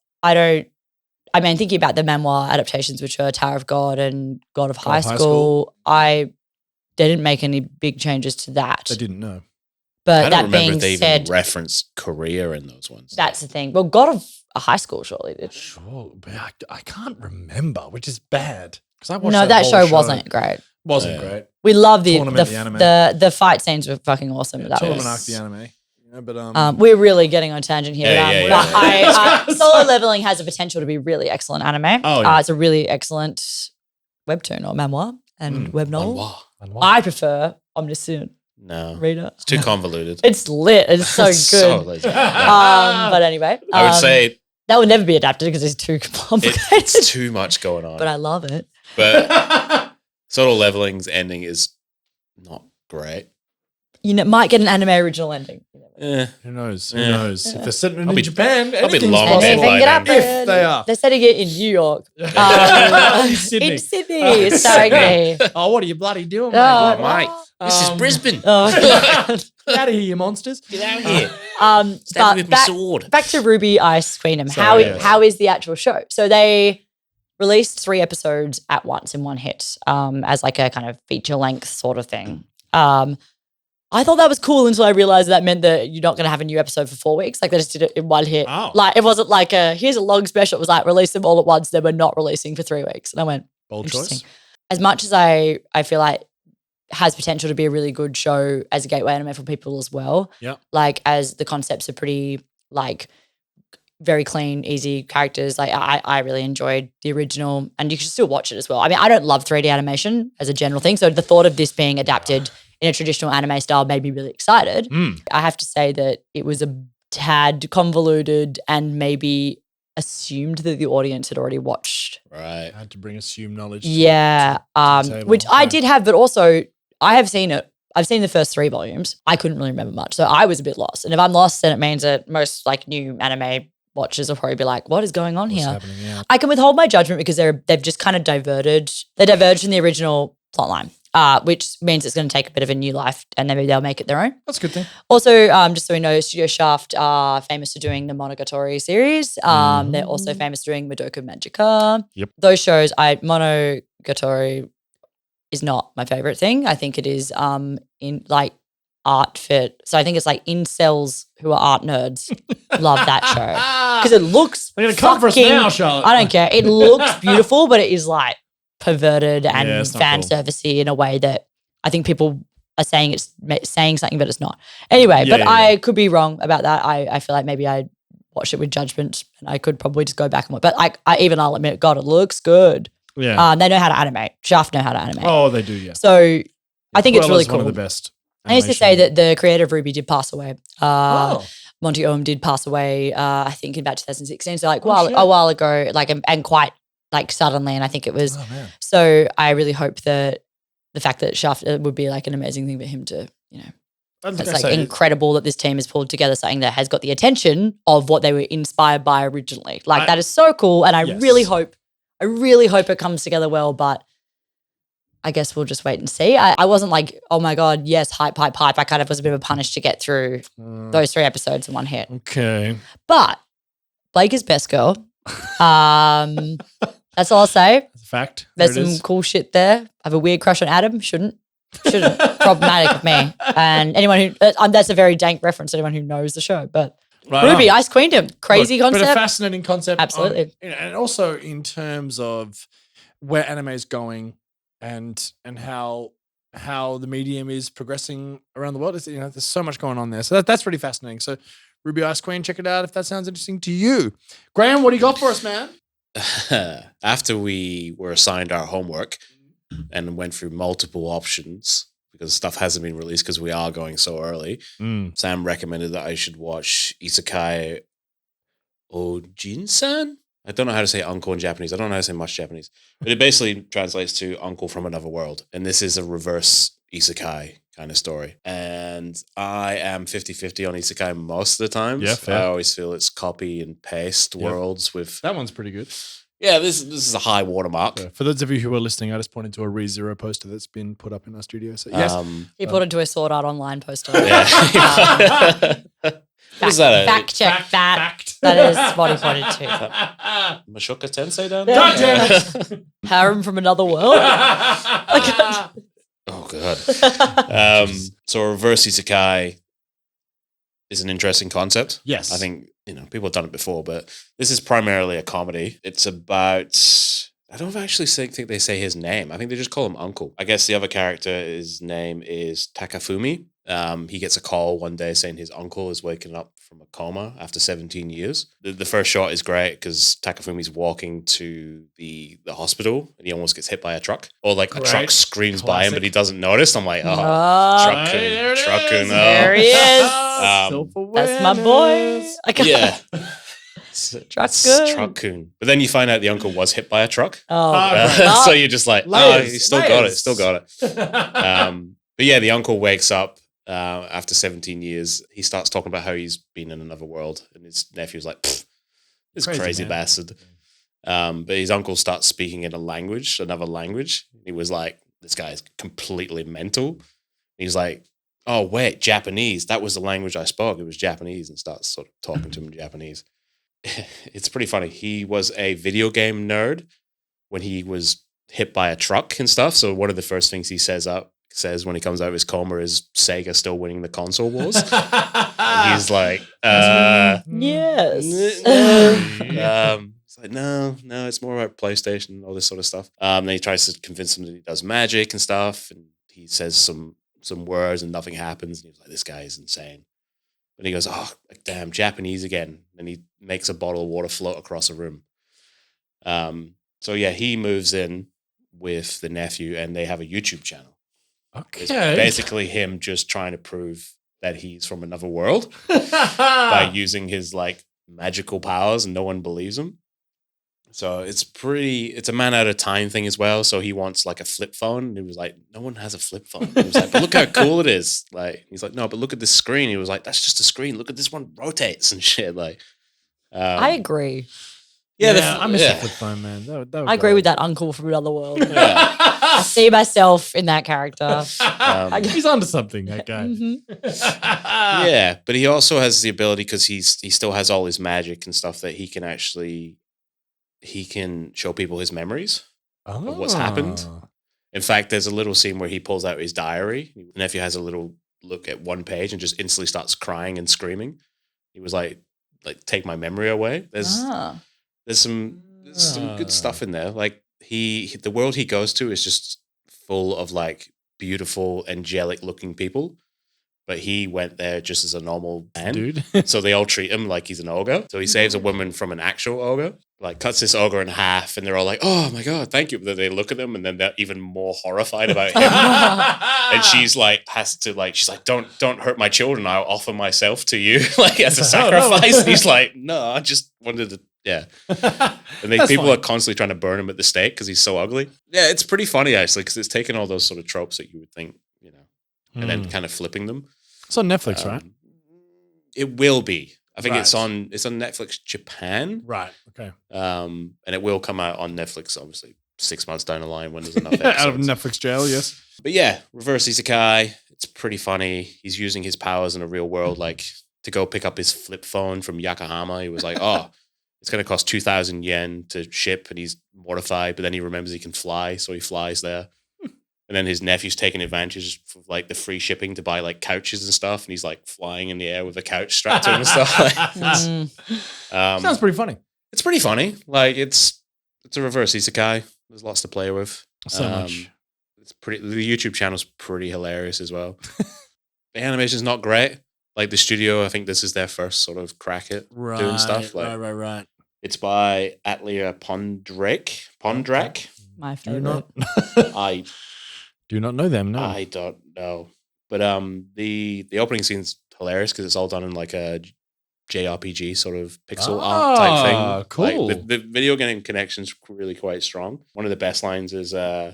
thinking about the memoir adaptations, which are Tower of God and God of High School, they didn't make any big changes to that. They didn't know. But I don't that remember being if they said, even referenced Korea in those ones. that's the thing. Well, God of High School surely did. Sure, but I can't remember, which is bad. Because I watched No, that whole show wasn't great. Wasn't Yeah. great. We love the Tournament, the anime. the fight scenes were fucking awesome. That Tournament was, arc, the anime. Yeah, but we're really getting on a tangent here. Yeah, but yeah, but Solo Leveling has the potential to be really excellent anime. Oh, yeah. It's a really excellent webtoon or memoir and web novel. Manhwa. I prefer Omniscient No. Reader. It's too convoluted. It's lit. It's so good. So lazy. But anyway, I would say that would never be adapted because it's too complicated. it's too much going on. But I love it. But Solo Leveling's ending is not great. You know, might get an anime original ending. Eh. who knows? Yeah. Who knows? If they're setting it I'll in be- Japan, I'll be anything's long possible. dead by Anything can then. happen. If they are. They're setting it in New York. In Sydney. In Sydney, starring me. Oh, what are you bloody doing, Oh, mate? Mate, this is Brisbane. Oh, Get out of here, you monsters. Get out here. but Stab me with my sword. back to RWBY Ice Queendom. Sorry, yes. How is the actual show? So they released 3 episodes at once in one hit, as like a kind of feature length sort of thing. I thought that was cool until I realized that meant that you're not going to have a new episode for 4 weeks. Like they just did it in one hit. Oh. Like it wasn't like here's a long special. It was like release them all at once. They were not releasing for 3 weeks. And I went, Bold interesting. choice. As much as I feel like has potential to be a really good show as a gateway anime for people as well. Yeah. Like as the concepts are pretty like very clean, easy characters. Like I really enjoyed the original and you should still watch it as well. I mean, I don't love 3D animation as a general thing. So the thought of this being adapted in a traditional anime style made me really excited. I have to say that it was a tad convoluted and maybe assumed that the audience had already watched. Right. I had to bring assumed knowledge. Yeah. to the table. Which I Yeah. did have, but also I have seen it. I've seen the first 3 volumes. I couldn't really remember much. So I was a bit lost. And if I'm lost, then it means that most like new anime watchers will probably be like, what is going on What's here? happening? Yeah. I can withhold my judgment because they've just kind of diverged. They diverged from the original plotline, which means it's going to take a bit of a new life and maybe they'll make it their own. That's a good thing. Also, just so we know, Studio Shaft are famous for doing the Monogatari series. They're also famous for doing Madoka Magica. Yep. Those shows, Monogatari is not my favorite thing. I think it is in like art fit. So I think it's like incels who are art nerds love that show because it looks. They're going to come for us fucking- now, Charlotte. I don't care. It looks beautiful, but it is like perverted and Yeah, it's not fan cool. servicey in a way that I think people are saying it's saying something, but it's not. Anyway, Yeah, but yeah, I could be wrong about that. I feel like maybe I watched it with judgment and I could probably just go back and watch. But I'll admit, God, it looks good. Yeah. They know how to animate. Shaft know how to animate. Oh, they do, yeah. So I think it's really Quella's cool. one of the best. I used to say animation. that the creator of RWBY did pass away. Oh. Monty Oum did pass away, I think in about 2016. So like Oh, shit. a while ago, like and quite like suddenly. And I think it was, Oh, man. so I really hope that the fact that Shaft would be like an amazing thing for him to, you know, I was it's gonna like say, incredible that this team has pulled together something that has got the attention of what they were inspired by originally. Like that is so cool. And I Yes. really hope it comes together well, but I guess we'll just wait and see. I wasn't like, oh my God, yes, hype. I kind of was a bit of a punish to get through those 3 episodes in one hit. Okay. But Blake is best girl. That's all I'll say. That's a fact. There's There it some is. cool shit there. I have a weird crush on Adam. Shouldn't. Problematic of me. And anyone who, that's a very dank reference to anyone who knows the show. But Right RWBY on. Ice Queendom, crazy Look, But a concept. fascinating concept. Absolutely. And also in terms of where anime is going and how how the medium is progressing around the world. There's so much going on there. So that's pretty fascinating. So RWBY Ice Queen, check it out if that sounds interesting to you. Graham, what do you got for us, man? After we were assigned our homework and went through multiple options because stuff hasn't been released because we are going so early, Sam recommended that I should watch Isekai Ojin-san. I don't know how to say uncle in Japanese. I don't know how to say much Japanese. But it basically translates to uncle from another world. And this is a reverse isekai kind of story. And I am 50-50 on isekai most of the times. Yeah, fair. I always feel it's copy and paste worlds with... That one's pretty good. Yeah, this is a high watermark. So for those of you who are listening, I just pointed to a ReZero poster that's been put up in our studio. So yes. He put it to a Sword Art Online poster. Yeah. What is that? Fact check that. Fact. That is what he pointed to. Mashoka Tensei down God there? damn it. Harem from another world. Oh, God. So a reverse isekai is an interesting concept. Yes. I think, people have done it before, but this is primarily a comedy. It's about... I don't actually think they say his name. I think they just call him Uncle. I guess the other character, his name is Takafumi. He gets a call one day saying his uncle is waking up from a coma after 17 years. The first shot is great because Takafumi's walking to the hospital and he almost gets hit by a truck. Or like a truck screams by him, but he doesn't notice. I'm like, truck-kun. There he is. That's my boy. Yeah. Truck-kun. Truck-kun. But then you find out the uncle was hit by a truck. Oh, So you're just like, Layers, he still got it. But yeah, the uncle wakes up after 17 years. He starts talking about how he's been in another world. And his nephew's like, this crazy bastard. But his uncle starts speaking in another language. He was like, this guy is completely mental. He's like, oh, wait, Japanese. That was the language I spoke. It was Japanese, and starts sort of talking to him in Japanese. It's pretty funny. He was a video game nerd when he was hit by a truck and stuff. So one of the first things he says when he comes out of his coma is Sega still winning the console wars. And he's like, yes. It's like, no, it's more about PlayStation and all this sort of stuff. Then he tries to convince him that he does magic and stuff. And he says some words and nothing happens. And he's like, this guy is insane. And he goes, oh, damn, Japanese again. And he makes a bottle of water float across a room. So yeah, he moves in with the nephew and they have a YouTube channel. Okay. It's basically him just trying to prove that he's from another world by using his like magical powers, and no one believes him. So it's a man out of time thing as well. So he wants like a flip phone. And he was like, no one has a flip phone. He was like, but look how cool it is. Like, he's like, no, but look at this screen. He was like, that's just a screen. Look at this one rotates and shit. Like, I agree. Yeah, I miss the flip phone, man. That would I agree go. with that uncle from another world. Yeah. I see myself in that character. He's onto something, that guy. Yeah, but he also has the ability because he still has all his magic and stuff that he can show people his memories of what's happened. In fact, there's a little scene where he pulls out his diary. The nephew has a little look at one page and just instantly starts crying and screaming. He was like take my memory away. There's some good stuff in there. Like the world he goes to is just full of like beautiful, angelic looking people. But he went there just as a normal man. Dude. So they all treat him like he's an ogre. So he saves a woman from an actual ogre, like cuts this ogre in half, and they're all like, oh my God, thank you. But then they look at him and then they're even more horrified about him. And she's like, she's like, don't hurt my children. I'll offer myself to you like as a sacrifice. And he's like, no, I just wanted to, yeah. And people are constantly trying to burn him at the stake because he's so ugly. Yeah, it's pretty funny actually because it's taking all those sort of tropes that you would think, and then kind of flipping them. It's on Netflix, right? It will be. I think it's on Netflix Japan. Right. Okay. And it will come out on Netflix, obviously, 6 months down the line when there's enough episodes. Out of Netflix jail, yes. But yeah, reverse isekai. It's pretty funny. He's using his powers in a real world, like to go pick up his flip phone from Yokohama. He was like, oh, it's going to cost 2,000 yen to ship, and he's mortified. But then he remembers he can fly, so he flies there. And then his nephew's taking advantage of like the free shipping to buy like couches and stuff. And he's like flying in the air with a couch strapped to him and stuff. Sounds pretty funny. It's pretty funny. Like it's a reverse isekai. There's lots to play with. So much. it's pretty. The YouTube channel's pretty hilarious as well. The animation's not great. Like the studio, I think this is their first sort of crack at doing stuff. Like, Right. it's by Atlia Pondrak. My Do you favorite. not? I Do not know them. No. I don't know, but the opening scene's hilarious because it's all done in like a JRPG sort of pixel art type thing. Cool. Like, the video game connection's really quite strong. One of the best lines is a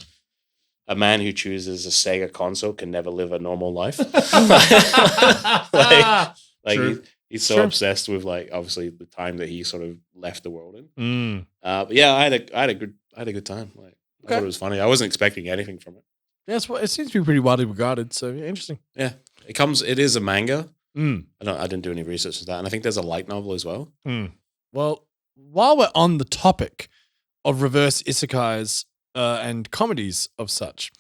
man who chooses a Sega console can never live a normal life. True. He's so obsessed with like obviously the time that he sort of left the world in. Mm. But yeah, I had a good time. Like I thought it was funny. I wasn't expecting anything from it. Yes, well, it seems to be pretty widely regarded. So yeah, interesting. Yeah, it is a manga. Mm. I didn't do any research with that, and I think there's a light novel as well. Mm. Well, while we're on the topic of reverse isekais and comedies of such,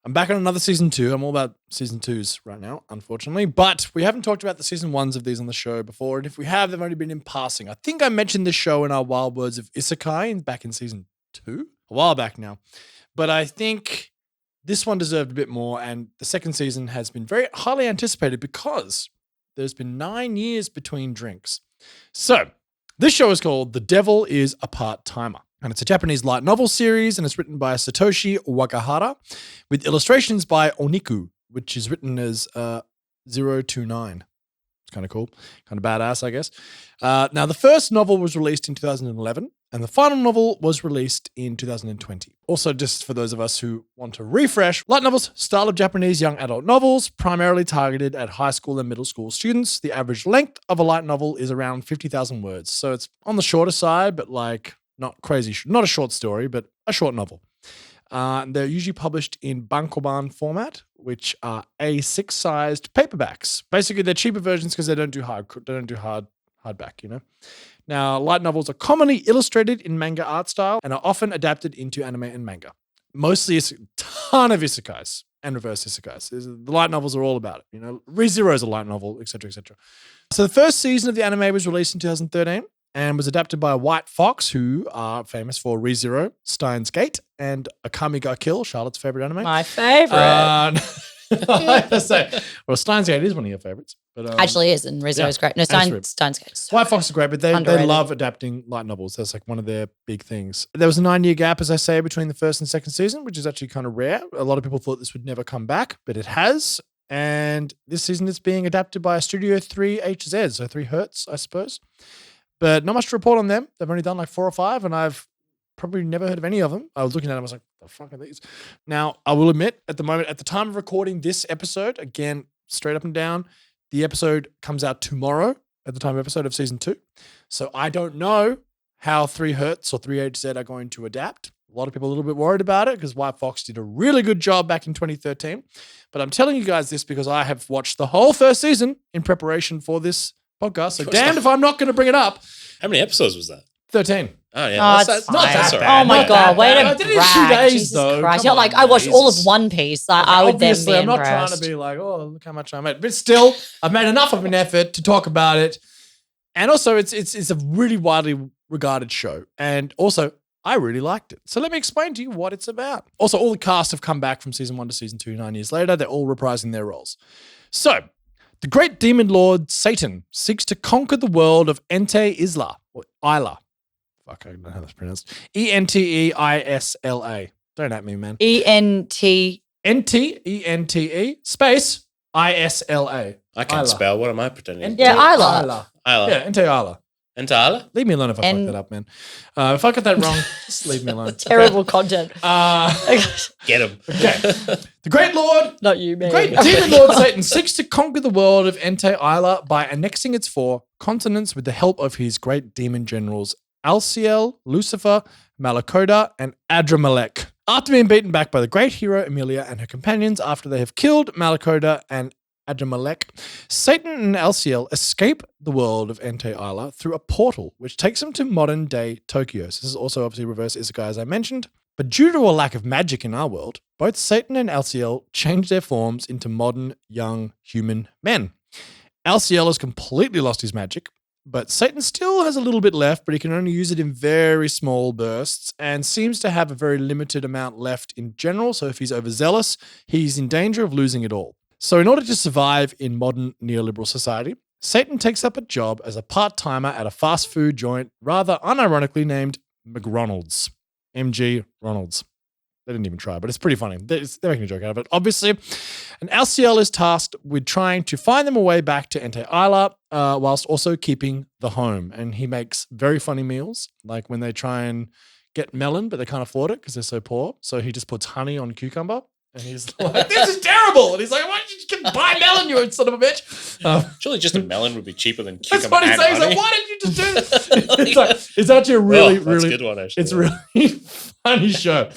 I'm back on another season 2. I'm all about season 2s right now, unfortunately. But we haven't talked about the season 1s of these on the show before. And if we have, they've only been in passing. I think I mentioned this show in our Wild Words of Isekai back in season 2, a while back now. But I think this one deserved a bit more. And the second season has been very highly anticipated because there's been 9 years between drinks. So this show is called The Devil is a Part-Timer. And it's a Japanese light novel series, and it's written by Satoshi Wakahara with illustrations by Oniku, which is written as 029. It's kind of cool. Kind of badass, I guess. Now, the first novel was released in 2011, and the final novel was released in 2020. Also, just for those of us who want to refresh, light novels, style of Japanese young adult novels, primarily targeted at high school and middle school students. The average length of a light novel is around 50,000 words. So it's on the shorter side, but like not crazy, not a short story, but a short novel. They're usually published in bankoban format, which are A6-sized paperbacks. Basically, they're cheaper versions because they don't do hardback, you know. Now, light novels are commonly illustrated in manga art style and are often adapted into anime and manga. Mostly, it's a ton of isekais and reverse isekais. The light novels are all about it. You know, ReZero is a light novel, etc., etc. So the first season of the anime was released in 2013 and was adapted by White Fox, who are famous for ReZero, Steins Gate, and Akame ga Kill, Charlotte's favorite anime. My favorite. I have to say, well, Steins Gate is one of your favorites. But, Actually is, and Rizzo is great. No, Steins Gate. White Fox is great, but they Underrated. love adapting light novels. That's like one of their big things. There was a 9-year gap, as I say, between the first and second season, which is actually kind of rare. A lot of people thought this would never come back, but it has. And this season it's being adapted by Studio 3HZ, so 3 Hertz, I suppose. But not much to report on them. They've only done like 4 or 5, and I've probably never heard of any of them. I was looking at them, I was like, the fuck are these? Now, I will admit, at the moment, at the time of recording this episode, again, straight up and down, the episode comes out tomorrow at the time of episode of season 2. So I don't know how 3 Hertz or 3HZ are going to adapt. A lot of people are a little bit worried about it because White Fox did a really good job back in 2013. But I'm telling you guys this because I have watched the whole first season in preparation for this podcast. So damned if I'm not going to bring it up. How many episodes was that? 13. Oh yeah, Oh, that's it's not fine. that's all right. Oh my Not god, that way bad. to I did it in 2 brag. days, Jesus though. Christ. Come You're on, like, I watched all of Jesus. One Piece. I would then be Obviously, I'm not trying impressed. to be like, oh, look how much I made. But still, I've made enough of an effort to talk about it. And also, it's a really widely regarded show. And also, I really liked it. So let me explain to you what it's about. Also, all the cast have come back from season 1 to season 2 9 years later. They're all reprising their roles. So, the great demon lord Satan seeks to conquer the world of Ente Isla, or Isla. Fuck, I don't know how that's pronounced. Enteisla. Don't at me, man. ENT. Ente, space, Isla. I can't spell. What am I pretending? Yeah, Isla. Isla. Isla. Yeah, Ente Isla. Entala? Leave me alone if I fuck that up, man. If I got that wrong, just leave me alone. Terrible content. Get him. Okay. The great lord, Not you, man. great demon lord Satan seeks to conquer the world of Ente Isla by annexing its 4 continents with the help of his great demon generals Alciel, Lucifer, Malakoda, and Adramelech. After being beaten back by the great hero Emilia and her companions after they have killed Malakoda and Adramelech, Satan and Alciel escape the world of Ente Isla through a portal which takes them to modern-day Tokyo. So this is also obviously reverse isekai, as I mentioned. But due to a lack of magic in our world, both Satan and Alciel change their forms into modern, young human men. Alciel has completely lost his magic, But Satan still has a little bit left, but he can only use it in very small bursts and seems to have a very limited amount left in general. So if he's overzealous, he's in danger of losing it all. So in order to survive in modern neoliberal society, Satan takes up a job as a part-timer at a fast food joint, rather unironically named McRonald's. MG Ronald's. They didn't even try, but it's pretty funny. They're making a joke out of it. Obviously, an LCL is tasked with trying to find them a way back to Ente Isla, whilst also keeping the home. And he makes very funny meals, like when they try and get melon, but they can't afford it because they're so poor. So he just puts honey on cucumber. And he's like, this is terrible. And he's like, why did you buy melon, you son of a bitch? Surely just a melon would be cheaper than That's cucumber what he's and saying. He's honey. like, why did you just do this? It's like, it's actually a really, That's really, a good one, actually. it's a really funny show.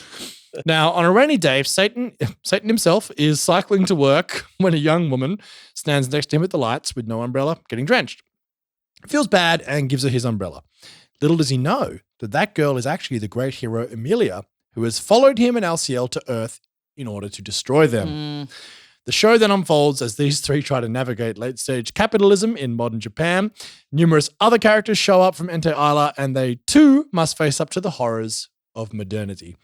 Now, on a rainy day, Satan himself is cycling to work when a young woman stands next to him at the lights with no umbrella, getting drenched. Feels bad and gives her his umbrella. Little does he know that girl is actually the great hero Emilia, who has followed him and LCL to Earth in order to destroy them. The show then unfolds as these three try to navigate late-stage capitalism in modern Japan. Numerous other characters show up from Ente Isla, and they too must face up to the horrors of modernity.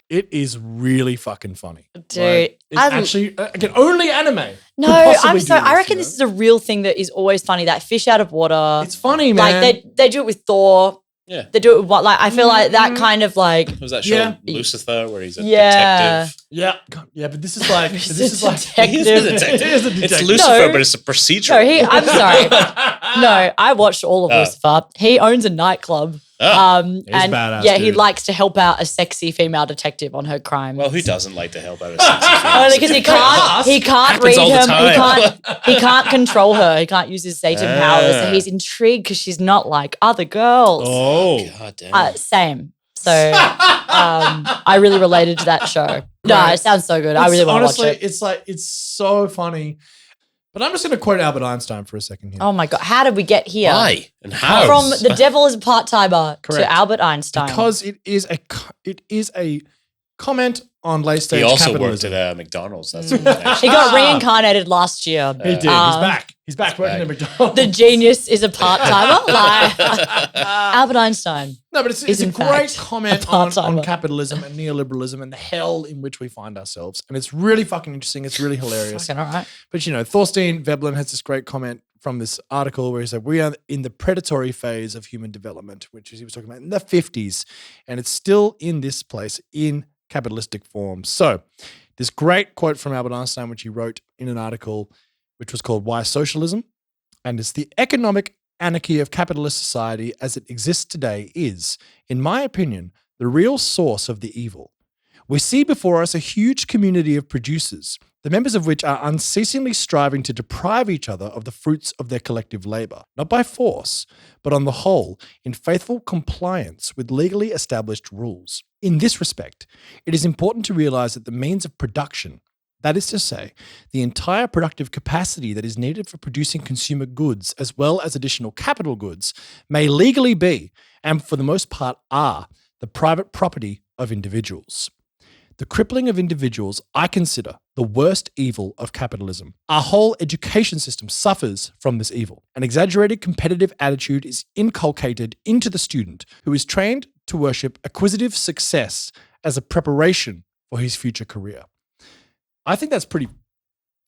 It is really fucking funny. Dude, Like, it's actually, again, only anime. No, could possibly I'm do sorry. I this, reckon you this know? is a real thing that is always funny. That fish out of water. It's funny, man. Like they do it with Thor. Yeah. They do it with what? Like I feel like that kind of like. Was that show Yeah. Lucifer where he's a Yeah. detective? Yeah, God, yeah, but this is like He's this is a like detective. He is a detective. It is a It's detective. Lucifer, No. but it's a procedural. No, I'm sorry. No, I watched all of Lucifer. He owns a nightclub. Oh, he's and badass, yeah, he dude. likes to help out a sexy female detective on her crime. Well, who doesn't like to help out a sexy female? Only because he can't Happens read all the him. time. He can't control her. He can't use his Satan powers. So he's intrigued because she's not like other girls. Oh, God damn. Same. So I really related to that show. No, Right. it sounds so good. I really want to watch honestly, it. it's so funny. But I'm just going to quote Albert Einstein for a second here. Oh my God. How did we get here? Why and how? From the devil is a part-timer Correct. to Albert Einstein. Because it is a comment on late stage He also worked capitalism. at McDonald's. That's he got reincarnated last year. He did. He's back. He's back working at McDonald's. The genius is a part-timer. Like Albert Einstein. No, but it's is a in great fact comment a on part-timer. capitalism and neoliberalism and the hell in which we find ourselves. And it's really fucking interesting. It's really hilarious. Fucking all right. But, you know, Thorstein Veblen has this great comment from this article where he said, we are in the predatory phase of human development, which is, he was talking about in the 50s. And it's still in this place in capitalistic form. So this great quote from Albert Einstein, which he wrote in an article, which was called Why Socialism? And it's the economic anarchy of capitalist society as it exists today is, in my opinion, the real source of the evil. We see before us a huge community of producers, the members of which are unceasingly striving to deprive each other of the fruits of their collective labor, not by force, but on the whole, in faithful compliance with legally established rules. In this respect, it is important to realize that the means of production, that is to say, the entire productive capacity that is needed for producing consumer goods as well as additional capital goods, may legally be, and for the most part are, the private property of individuals. The crippling of individuals I consider the worst evil of capitalism. Our whole education system suffers from this evil. An exaggerated competitive attitude is inculcated into the student, who is trained to worship acquisitive success as a preparation for his future career. I think that's pretty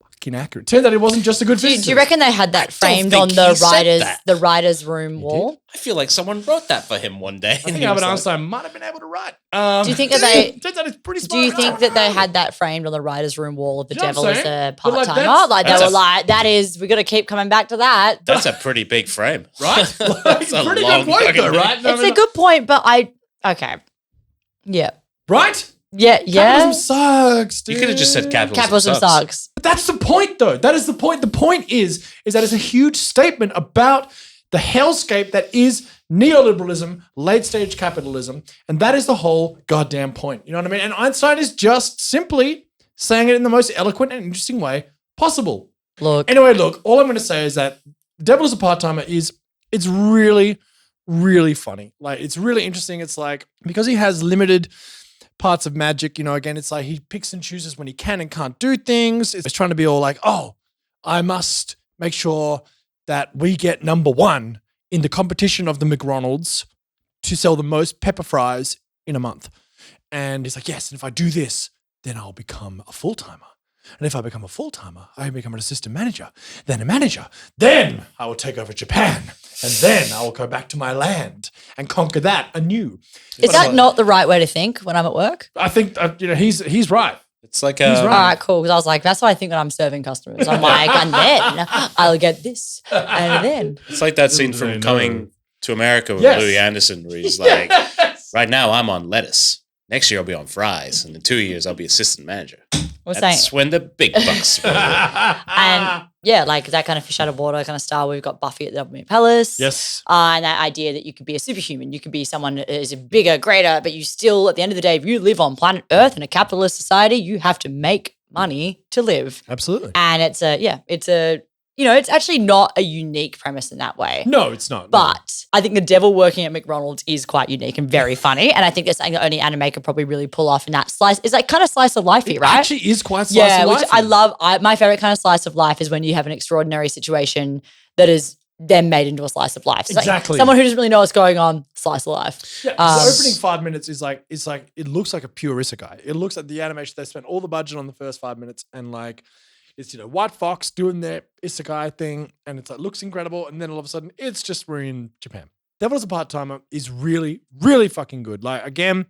fucking accurate. Turns out it wasn't just a good Do physicist. you reckon they had that framed on think he the said that. writer's room wall? I feel like someone wrote that for him one day. I think Albert Einstein might have been able to write. Do you think that they- Turns out it's pretty Do smart. you think that they had that framed on the writer's room wall of the Do you know devil what I'm as a saying? But, like, part-timer? that's- Like they that's were a- like, that is, we got to keep coming back to that. That's a pretty big frame. Right? That's a Pretty long good point fucking though, right? No, It's no, a no. good point, but okay. Yeah. Right? Yeah. Capitalism sucks, dude. You could have just said Capitalism sucks. But that's the point, though. That is the point. The point is that it's a huge statement about the hellscape that is neoliberalism, late-stage capitalism, and that is the whole goddamn point. You know what I mean? And Einstein is just simply saying it in the most eloquent and interesting way possible. Look. Anyway, look, all I'm going to say is that The Devil is a Part-Timer it's really, really funny. Like, it's really interesting. It's like, because he has limited parts of magic, you know, again, it's like he picks and chooses when he can and can't do things. It's trying to be all like, oh, I must make sure that we get number one in the competition of the McDonald's to sell the most pepper fries in a month. And he's like, yes, and if I do this, then I'll become a full-timer. And if I become a full-timer, I become an assistant manager, then a manager. Then I will take over Japan. And then I will go back to my land and conquer that anew. Is that not the right way to think when I'm at work? I think, he's right. It's like He's right. All right, cool. Because I was like, that's what I think when I'm serving customers. I'm like, and then I'll get this. And then. It's like that scene from Coming to America with Yes. Louis Anderson where he's like, right now I'm on lettuce. Next year I'll be on fries. And in 2 years I'll be assistant manager. That's when the big bucks roll. And yeah, like that kind of fish out of water kind of style. We've got Buffy at the Double Meat Palace. Yes. And that idea that you could be a superhuman. You could be someone that is bigger, greater, but you still, at the end of the day, if you live on planet Earth in a capitalist society, you have to make money to live. Absolutely. And it's actually not a unique premise in that way. No, it's not. But I think the devil working at McDonald's is quite unique and very funny. And I think it's something that only anime could probably really pull off in that slice. It's like kind of slice of lifey, It right? actually is quite slice of life. Which I love. My favorite kind of slice of life is when you have an extraordinary situation that is then made into a slice of life. It's Exactly. Like someone who doesn't really know what's going on, slice of life. Yeah, the opening 5 minutes is like, it looks like a pure isekai. It looks like the animation, they spent all the budget on the first 5 minutes and like, it's, White Fox doing their isekai thing and it's like, looks incredible. And then all of a sudden it's just, we're in Japan. Devil as a Part-Timer is really, really fucking good. Like, again,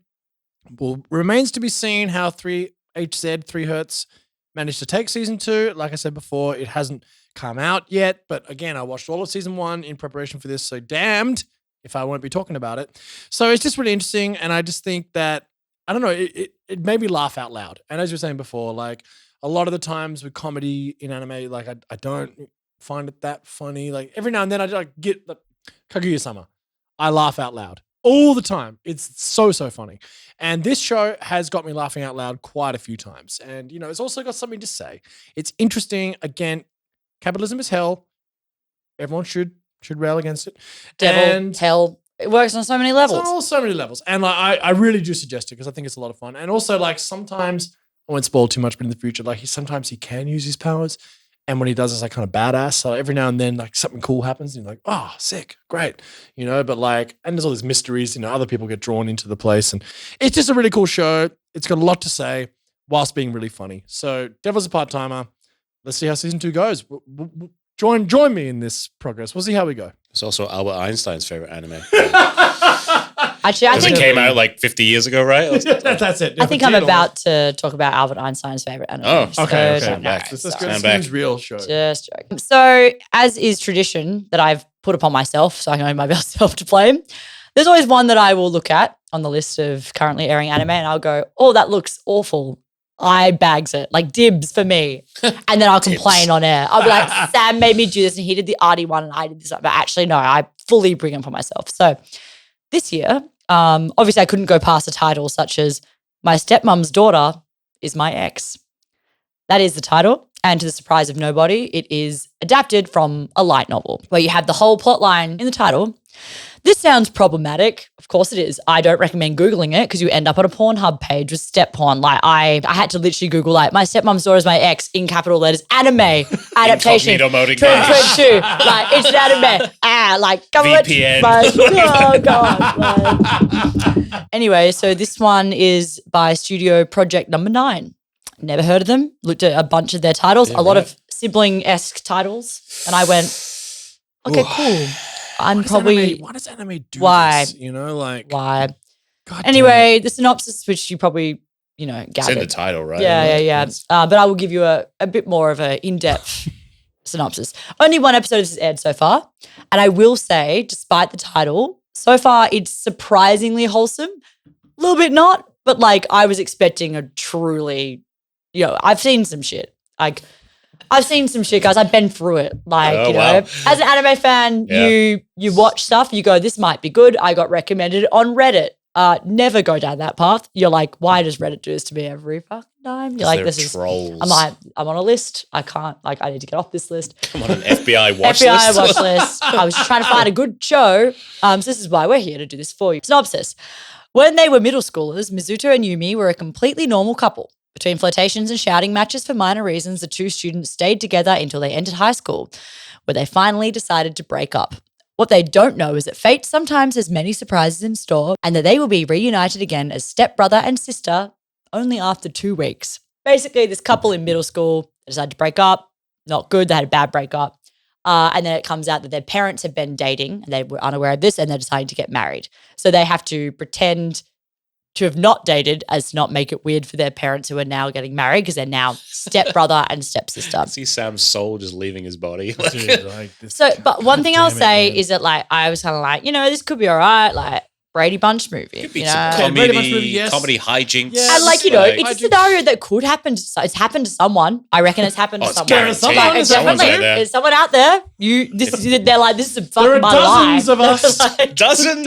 remains to be seen how 3Hz managed to take season 2. Like I said before, it hasn't come out yet. But again, I watched all of season 1 in preparation for this. So damned if I won't be talking about it. So it's just really interesting. And I just think that, I don't know, it made me laugh out loud. And as you were saying before, like a lot of the times with comedy in anime, like I don't find it that funny. Like every now and then I just like get the Kaguya-sama. I laugh out loud all the time. It's so funny. And this show has got me laughing out loud quite a few times. And, it's also got something to say. It's interesting. Again, capitalism is hell. Everyone should rail against it. Devil, hell. It works on so many levels. It's on so many levels. And like, I really do suggest it because I think it's a lot of fun. And also like sometimes, I won't spoil too much, but in the future, like sometimes he can use his powers. And when he does, it's like kind of badass. So every now and then, like something cool happens, and you're like, "Oh, sick, great," But like, and there's all these mysteries. Other people get drawn into the place, and it's just a really cool show. It's got a lot to say whilst being really funny. So, Devil's a Part-Timer. Let's see how season 2 goes. Join me in this progress. We'll see how we go. It's also Albert Einstein's favorite anime. Actually, I think it came out like 50 years ago, right? That's it. I think I'm about to talk about Albert Einstein's favorite anime. Oh, okay. Stand back. This Stand back. is real show. Just joking. So, as is tradition that I've put upon myself, so I can own myself to blame, there's always one that I will look at on the list of currently airing anime, and I'll go, "Oh, that looks awful." I bags it, like dibs for me. And then I'll complain on air. I'll be like, Sam made me do this and he did the arty one and I did this. But actually, no, I fully bring it for myself. So this year, obviously I couldn't go past a title such as My Stepmom's Daughter is My Ex. That is the title. And to the surprise of nobody, it is adapted from a light novel where you have the whole plot line in the title. This sounds problematic. Of course it is. I don't recommend Googling it because you end up on a Pornhub page with step porn. Like I had to literally Google like My Stepmom's Daughter is My Ex in capital letters, anime adaptation. Incognito mode again. 2022. Like it's an anime. Like government. VPN. Like, oh God. Like. Anyway, so this one is by Studio Project Number 9. Never heard of them. Looked at a bunch of their titles, a lot of sibling-esque titles, and I went, okay, cool. I'm probably Why does anime do Why? this? Like why. God Anyway, the synopsis, which you probably gathered. It's in the title, right? Yeah. But I will give you a bit more of an in-depth synopsis. Only one episode has aired so far, and I will say, despite the title, so far it's surprisingly wholesome. A little bit not, but like I was expecting a truly, I've seen some shit. Like I've seen some shit, guys. I've been through it. Like, wow. As an anime fan, you watch stuff, you go, this might be good. I got recommended on Reddit. Never go down that path. You're like, why does Reddit do this to me every fucking time? You're like, this is trolls. I'm on a list. I can't, I need to get off this list. I'm on an FBI watch FBI list. watch list. I was just trying to find a good show. So this is why we're here to do this for you. Synopsis. When they were middle schoolers, Mizuto and Yumi were a completely normal couple. Between flirtations and shouting matches for minor reasons, the two students stayed together until they entered high school, where they finally decided to break up. What they don't know is that fate sometimes has many surprises in store and that they will be reunited again as stepbrother and sister only after 2 weeks. Basically, this couple in middle school decided to break up. Not good. They had a bad breakup. And then it comes out that their parents have been dating and they were unaware of this and they're deciding to get married. So they have to pretend to have not dated as to not make it weird for their parents who are now getting married because they're now stepbrother and stepsister. I see Sam's soul just leaving his body. Dude, like this. So, but one thing I'll Damn it, say man. is that like I was kind of like, this could be all right, like Brady Bunch movie. Could be you some know? Brady Bunch comedy, movie, yes. comedy hijinks. Yes. And like, it's a scenario that could happen. It's happened to someone. I reckon it's happened to It's someone. guaranteed. Someone It's is someone's definitely, out there. there's someone out there. They're like, this is a There are fucking my dozens life. of us. Like, Dozens.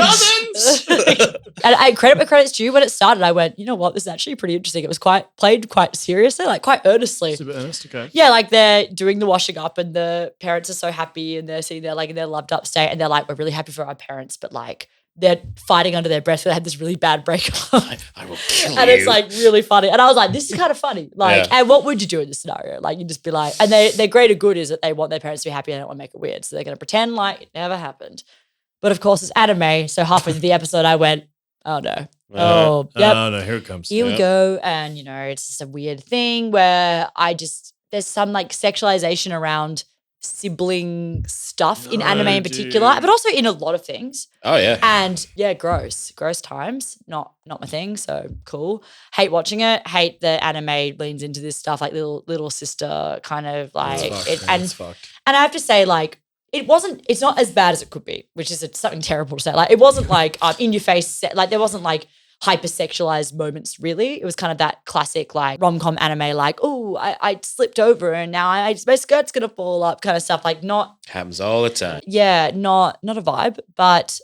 and I credit where credit's due. When it started, I went, you know what? This is actually pretty interesting. It was played quite seriously, like quite earnestly. Super earnest, okay. Yeah, like they're doing the washing up and the parents are so happy and they're sitting there like in their loved up state and they're like, we're really happy for our parents, but like they're fighting under their breath. They had this really bad breakup. I will kill And you. it's like really funny. And I was like, this is kind of funny. Like, Yeah. and what would you do in this scenario? Like, you just be like, and their greater good is that they want their parents to be happy and they don't want to make it weird. So they're going to pretend like it never happened. But of course, it's anime. So halfway through the episode, I went, oh no. Oh, yep. Oh, no, here it comes. Here we Yep. go. And, it's just a weird thing where there's some like sexualization around sibling stuff in No, anime in particular, dude. but also in a lot of things. Oh yeah. And yeah, gross times. Not my thing. So cool. Hate watching it. Hate that anime leans into this stuff, like little sister kind of like It's fucked, it. man, And it's fucked. I have to say, like, it's not as bad as it could be, which is something terrible to say. Like, it wasn't like in your face, like there wasn't like hyper-sexualized moments, really. It was kind of that classic like rom-com anime, like, oh, I slipped over and now my skirt's gonna fall up kind of stuff. Like not Happens all the time. not a vibe. But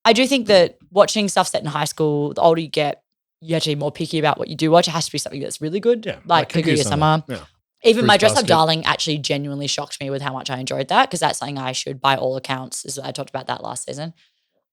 I do think that watching stuff set in high school, the older you get, you have to be more picky about what you do watch. It has to be something that's really good. Yeah, like Kaguya-sama. Yeah. Even Fruits My Dress Up Basket. Darling actually genuinely shocked me with how much I enjoyed that because that's something I should, by all accounts, I talked about that last season.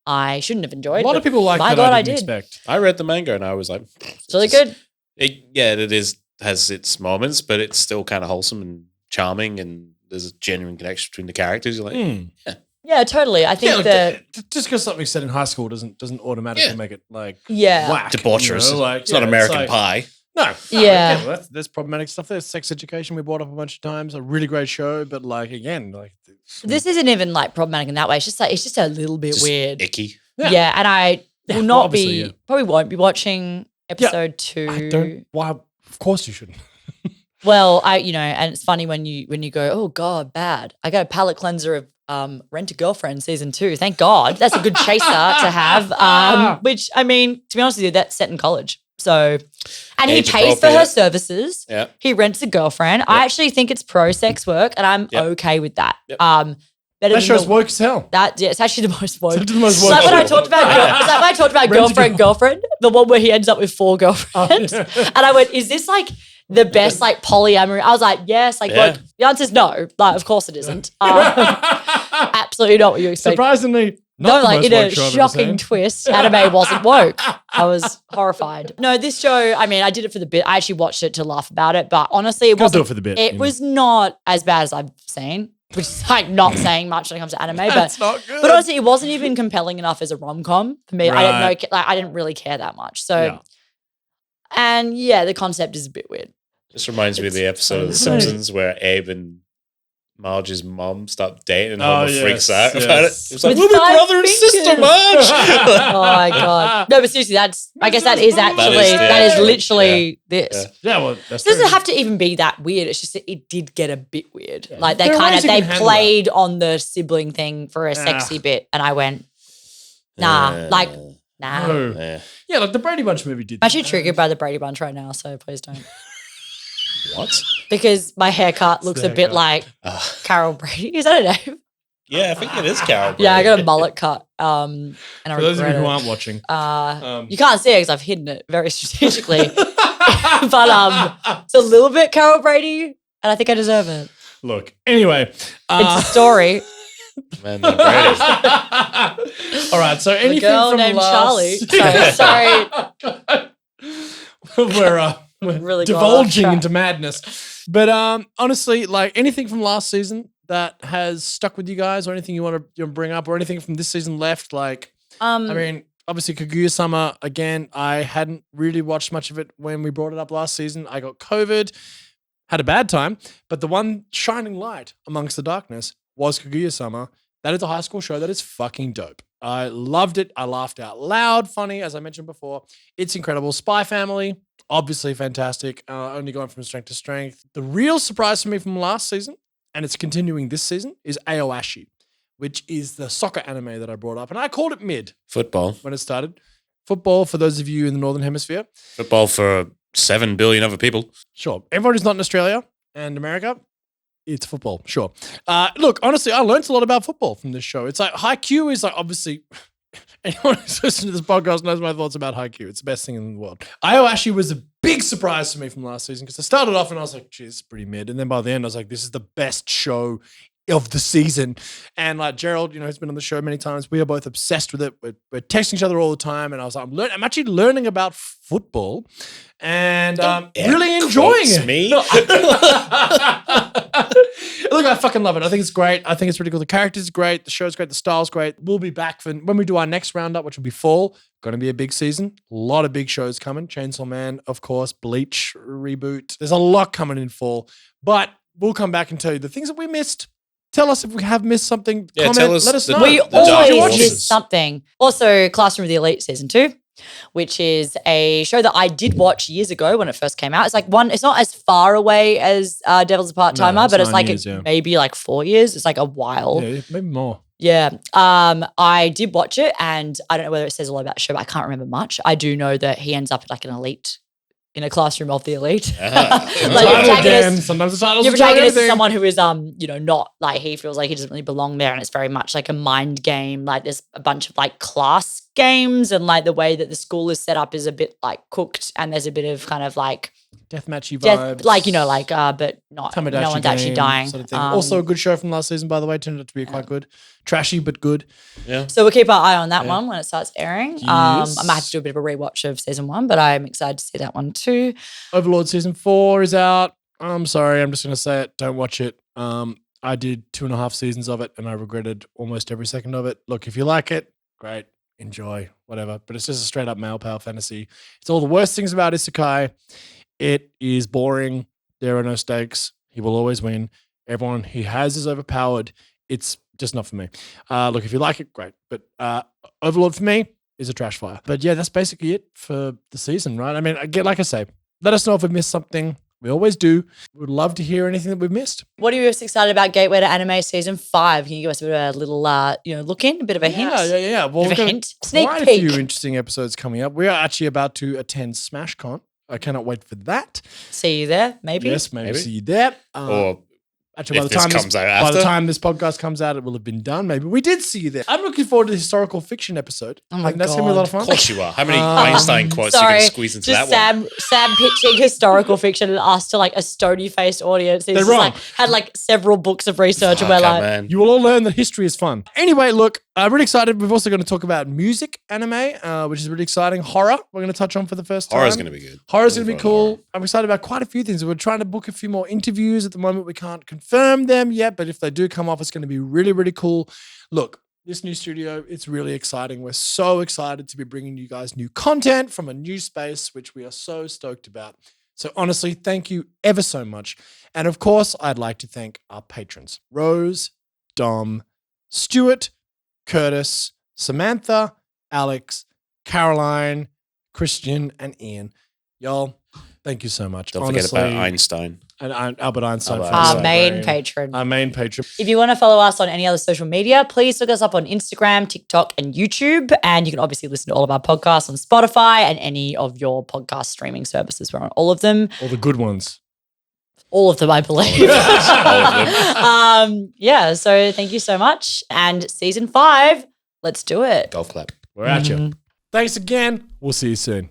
I shouldn't have enjoyed. A lot but of people like my that. God, I I didn't did. expect. I read the manga and I was like, It's really good. It has its moments, but it's still kind of wholesome and charming, and there's a genuine connection between the characters. You're like, Yeah, totally. I think Yeah, look, that just because something's said in high school doesn't automatically Yeah. make it like Yeah. whack. debaucherous. Like, It's not yeah, American like- Pie. No. Yeah. Again, there's problematic stuff there. Sex Education we brought up a bunch of times. A really great show, but like again, like this isn't even like problematic in that way. It's just a little bit Just weird. icky. Yeah. And I Yeah, will well, not obviously, be yeah. probably won't be watching episode 2. I don't. Why? Of course you shouldn't. Well, and it's funny when you go, oh God, bad. I got a palate cleanser of Rent a Girlfriend season 2. Thank God. That's a good chaser to have. Which, I mean, to be honest with you, that's set in college. So, and he Age pays for her appropriate. services. Yeah. He rents a girlfriend. I actually think it's pro sex work, and I'm Yep. okay with that. Yep. Better That than show's the- woke as hell. it's actually the most woke. It's the most Is that woke when I shit. talked about? Is that when I talked about Rent a girlfriend? The one where he ends up with 4 girlfriends, yeah. and I went, "Is this like the best like polyamory?" I was like, "Yes." Like, Yeah. look, the answer's no. Like, of course it isn't. Absolutely not what you expect. Surprisingly, No, not the like most in a woke show I've ever shocking seen. twist, anime wasn't woke. I was horrified. No, this show, I mean, I did it for the bit. I actually watched it to laugh about it, but honestly, it Gotta do wasn't. it for the bit. It you know. was not as bad as I've seen, which is like not saying much when it comes to anime, That's but not good. but honestly, it wasn't even compelling enough as a rom-com for me. I Right. didn't know, like I didn't really care that much. So, Yeah. and yeah, the concept is a bit weird. This reminds me of the episode of The It's funny. Simpsons where Abe and Marge's mom stop dating and Oh, Homer yes, freaks out about it. yes. It's like, With we're my 5 brother and sister, fingers. Marge. Oh my god! No, but seriously, I guess that is actually that is yeah. literally this. Yeah. Yeah, well, that's It doesn't true. have to even be that weird. It's just that it did get a bit weird. Yeah. Like they There are kind ways of you they can handle played on the sibling thing for a sexy bit, and I went, nah, like nah. No. Yeah. Yeah, like the Brady Bunch movie did. I'm actually triggered by the Brady Bunch right now, so please don't. What? Because my haircut looks a bit haircut. like Carol Brady. Is that a name? Yeah, I think it is Carol. Yeah, I Brady. got a mullet cut. And I For those of you regret who it. aren't watching, You can't see it because I've hidden it very strategically. But it's a little bit Carol Brady, and I think I deserve it. look. Anyway, It's a story. Man, they're Brady. all right. So A anything girl from named last... Charlie. Sorry. we're Really gone off divulging track. into madness. But honestly, like anything from last season, that has stuck with you guys, or anything you want to bring up, or anything from this season left? Like, I mean, obviously Kaguya-sama, again, I hadn't really watched much of it when we brought it up last season. I got COVID, had a bad time, but the one shining light amongst the darkness was Kaguya-sama. That is a high school show that is fucking dope. I loved it. I laughed out loud, funny, as I mentioned before. It's incredible. Spy Family, obviously fantastic. Only going from strength to strength. The real surprise for me from last season, and it's continuing this season, is Aoashi, which is the soccer anime that I brought up. And I called it mid. Football. When it started. Football, for those of you in the Northern Hemisphere. Football for 7 billion other people. Sure. Everyone who's not in Australia and America, it's football, sure. Look, honestly, I learned a lot about football from this show. It's like Haikyuu is like, obviously, anyone who's listening to this podcast knows my thoughts about Haikyuu. It's the best thing in the world. Aoashi was a big surprise for me from last season because I started off and I was like, geez, it's pretty mid. And then by the end, I was like, this is the best show of the season. And like Gerald, who's been on the show many times, we are both obsessed with it. We're texting each other all the time. And I was like, I'm actually learning about football and really enjoying it. Me? Look, I fucking love it. I think it's great. I think it's really cool. The characters are great. The show's great. The style's great. We'll be back for when we do our next roundup, which will be fall. Going to be a big season. A lot of big shows coming. Chainsaw Man, of course. Bleach reboot. There's a lot coming in fall. But we'll come back and tell you the things that we missed. Tell us if we have missed something. Yeah, Comment. tell us Let us the- know. We The dark always horses. miss something. Also, Classroom of the Elite Season 2, which is a show that I did watch years ago when it first came out. It's like it's not as far away as Devil's a Part-Timer, it's but it's 9 like years, yeah. maybe like 4 years. It's like a while. Yeah, maybe more. Yeah. I did watch it and I don't know whether it says a lot about the show, but I can't remember much. I do know that he ends up like an elite in a classroom of the elite. Ah. Like, your Title protagonist- again. Sometimes the titles your will tell you protagonist is everything. someone who is, not like he feels like he doesn't really belong there, and it's very much like a mind game. Like there's a bunch of like class games, and like the way that the school is set up is a bit like cooked, and there's a bit of kind of like Deathmatchy death, vibes. but not Tomodachi no one's actually game dying. Sort of thing. Also a good show from last season, by the way. Turned out to be quite good. Trashy, but good. Yeah. So we'll keep our eye on that one when it starts airing. Yes. I might have to do a bit of a rewatch of season 1, but I'm excited to see that one too. Overlord season 4 is out. I'm sorry, I'm just going to say it. Don't watch it. I did 2.5 seasons of it and I regretted almost every second of it. Look, if you like it, great. Enjoy, whatever. But it's just a straight up male power fantasy. It's all the worst things about Isekai. It is boring. There are no stakes. He will always win. Everyone he has is overpowered. It's just not for me. Look, if you like it, great. But Overlord for me is a trash fire. But yeah, that's basically it for the season, right? I mean, again, like I say, let us know if we've missed something. We always do. We'd love to hear anything that we've missed. What are you most excited about Gateway to Anime season 5? Can you give us a bit of a little look in, a bit of a hint? Yeah. Well, Bit of we've a got hint. Sneak quite a peek. few interesting episodes coming up. We are actually about to attend SmashCon. I cannot wait for that. See you there, maybe. Yes, maybe Maybe. see you there. Or Actually, if this comes out by the after. time this podcast comes out, it will have been done. Maybe we did see you there. I'm looking forward to the historical fiction episode. Oh my I think that's gonna be a lot of Of fun. course you are. How many Einstein quotes are you Sorry, going to squeeze into just that one? Sam pitching historical fiction and us to like a stony-faced audience. He's They're just wrong. like had like several books of research and we're Okay, like, man. You will all learn that history is fun. Anyway, look, I'm really excited. We've also going to talk about music anime, which is really exciting. Horror, we're going to touch on for the first time. Horror's going to be good. Horror's going to be Looking forward cool. I'm excited about quite a few things. We're trying to book a few more interviews. At the moment, we can't confirm them yet, but if they do come off, it's going to be really, really cool. Look, this new studio, it's really exciting. We're so excited to be bringing you guys new content from a new space, which we are so stoked about. So honestly, thank you ever so much. And of course, I'd like to thank our patrons, Rose, Dom, Stuart, Curtis, Samantha, Alex, Caroline, Christian, and Ian. Y'all, thank you so much. Don't forget about Einstein. And Albert Einstein. Albert for our the main librarian. patron. Our main patron. If you want to follow us on any other social media, please look us up on Instagram, TikTok, and YouTube. And you can obviously listen to all of our podcasts on Spotify and any of your podcast streaming services. We're on all of them. All the good ones. All of them, I believe. All of them. So thank you so much. And season 5, let's do it. Golf clap. We're at you. Mhm. Thanks again. We'll see you soon.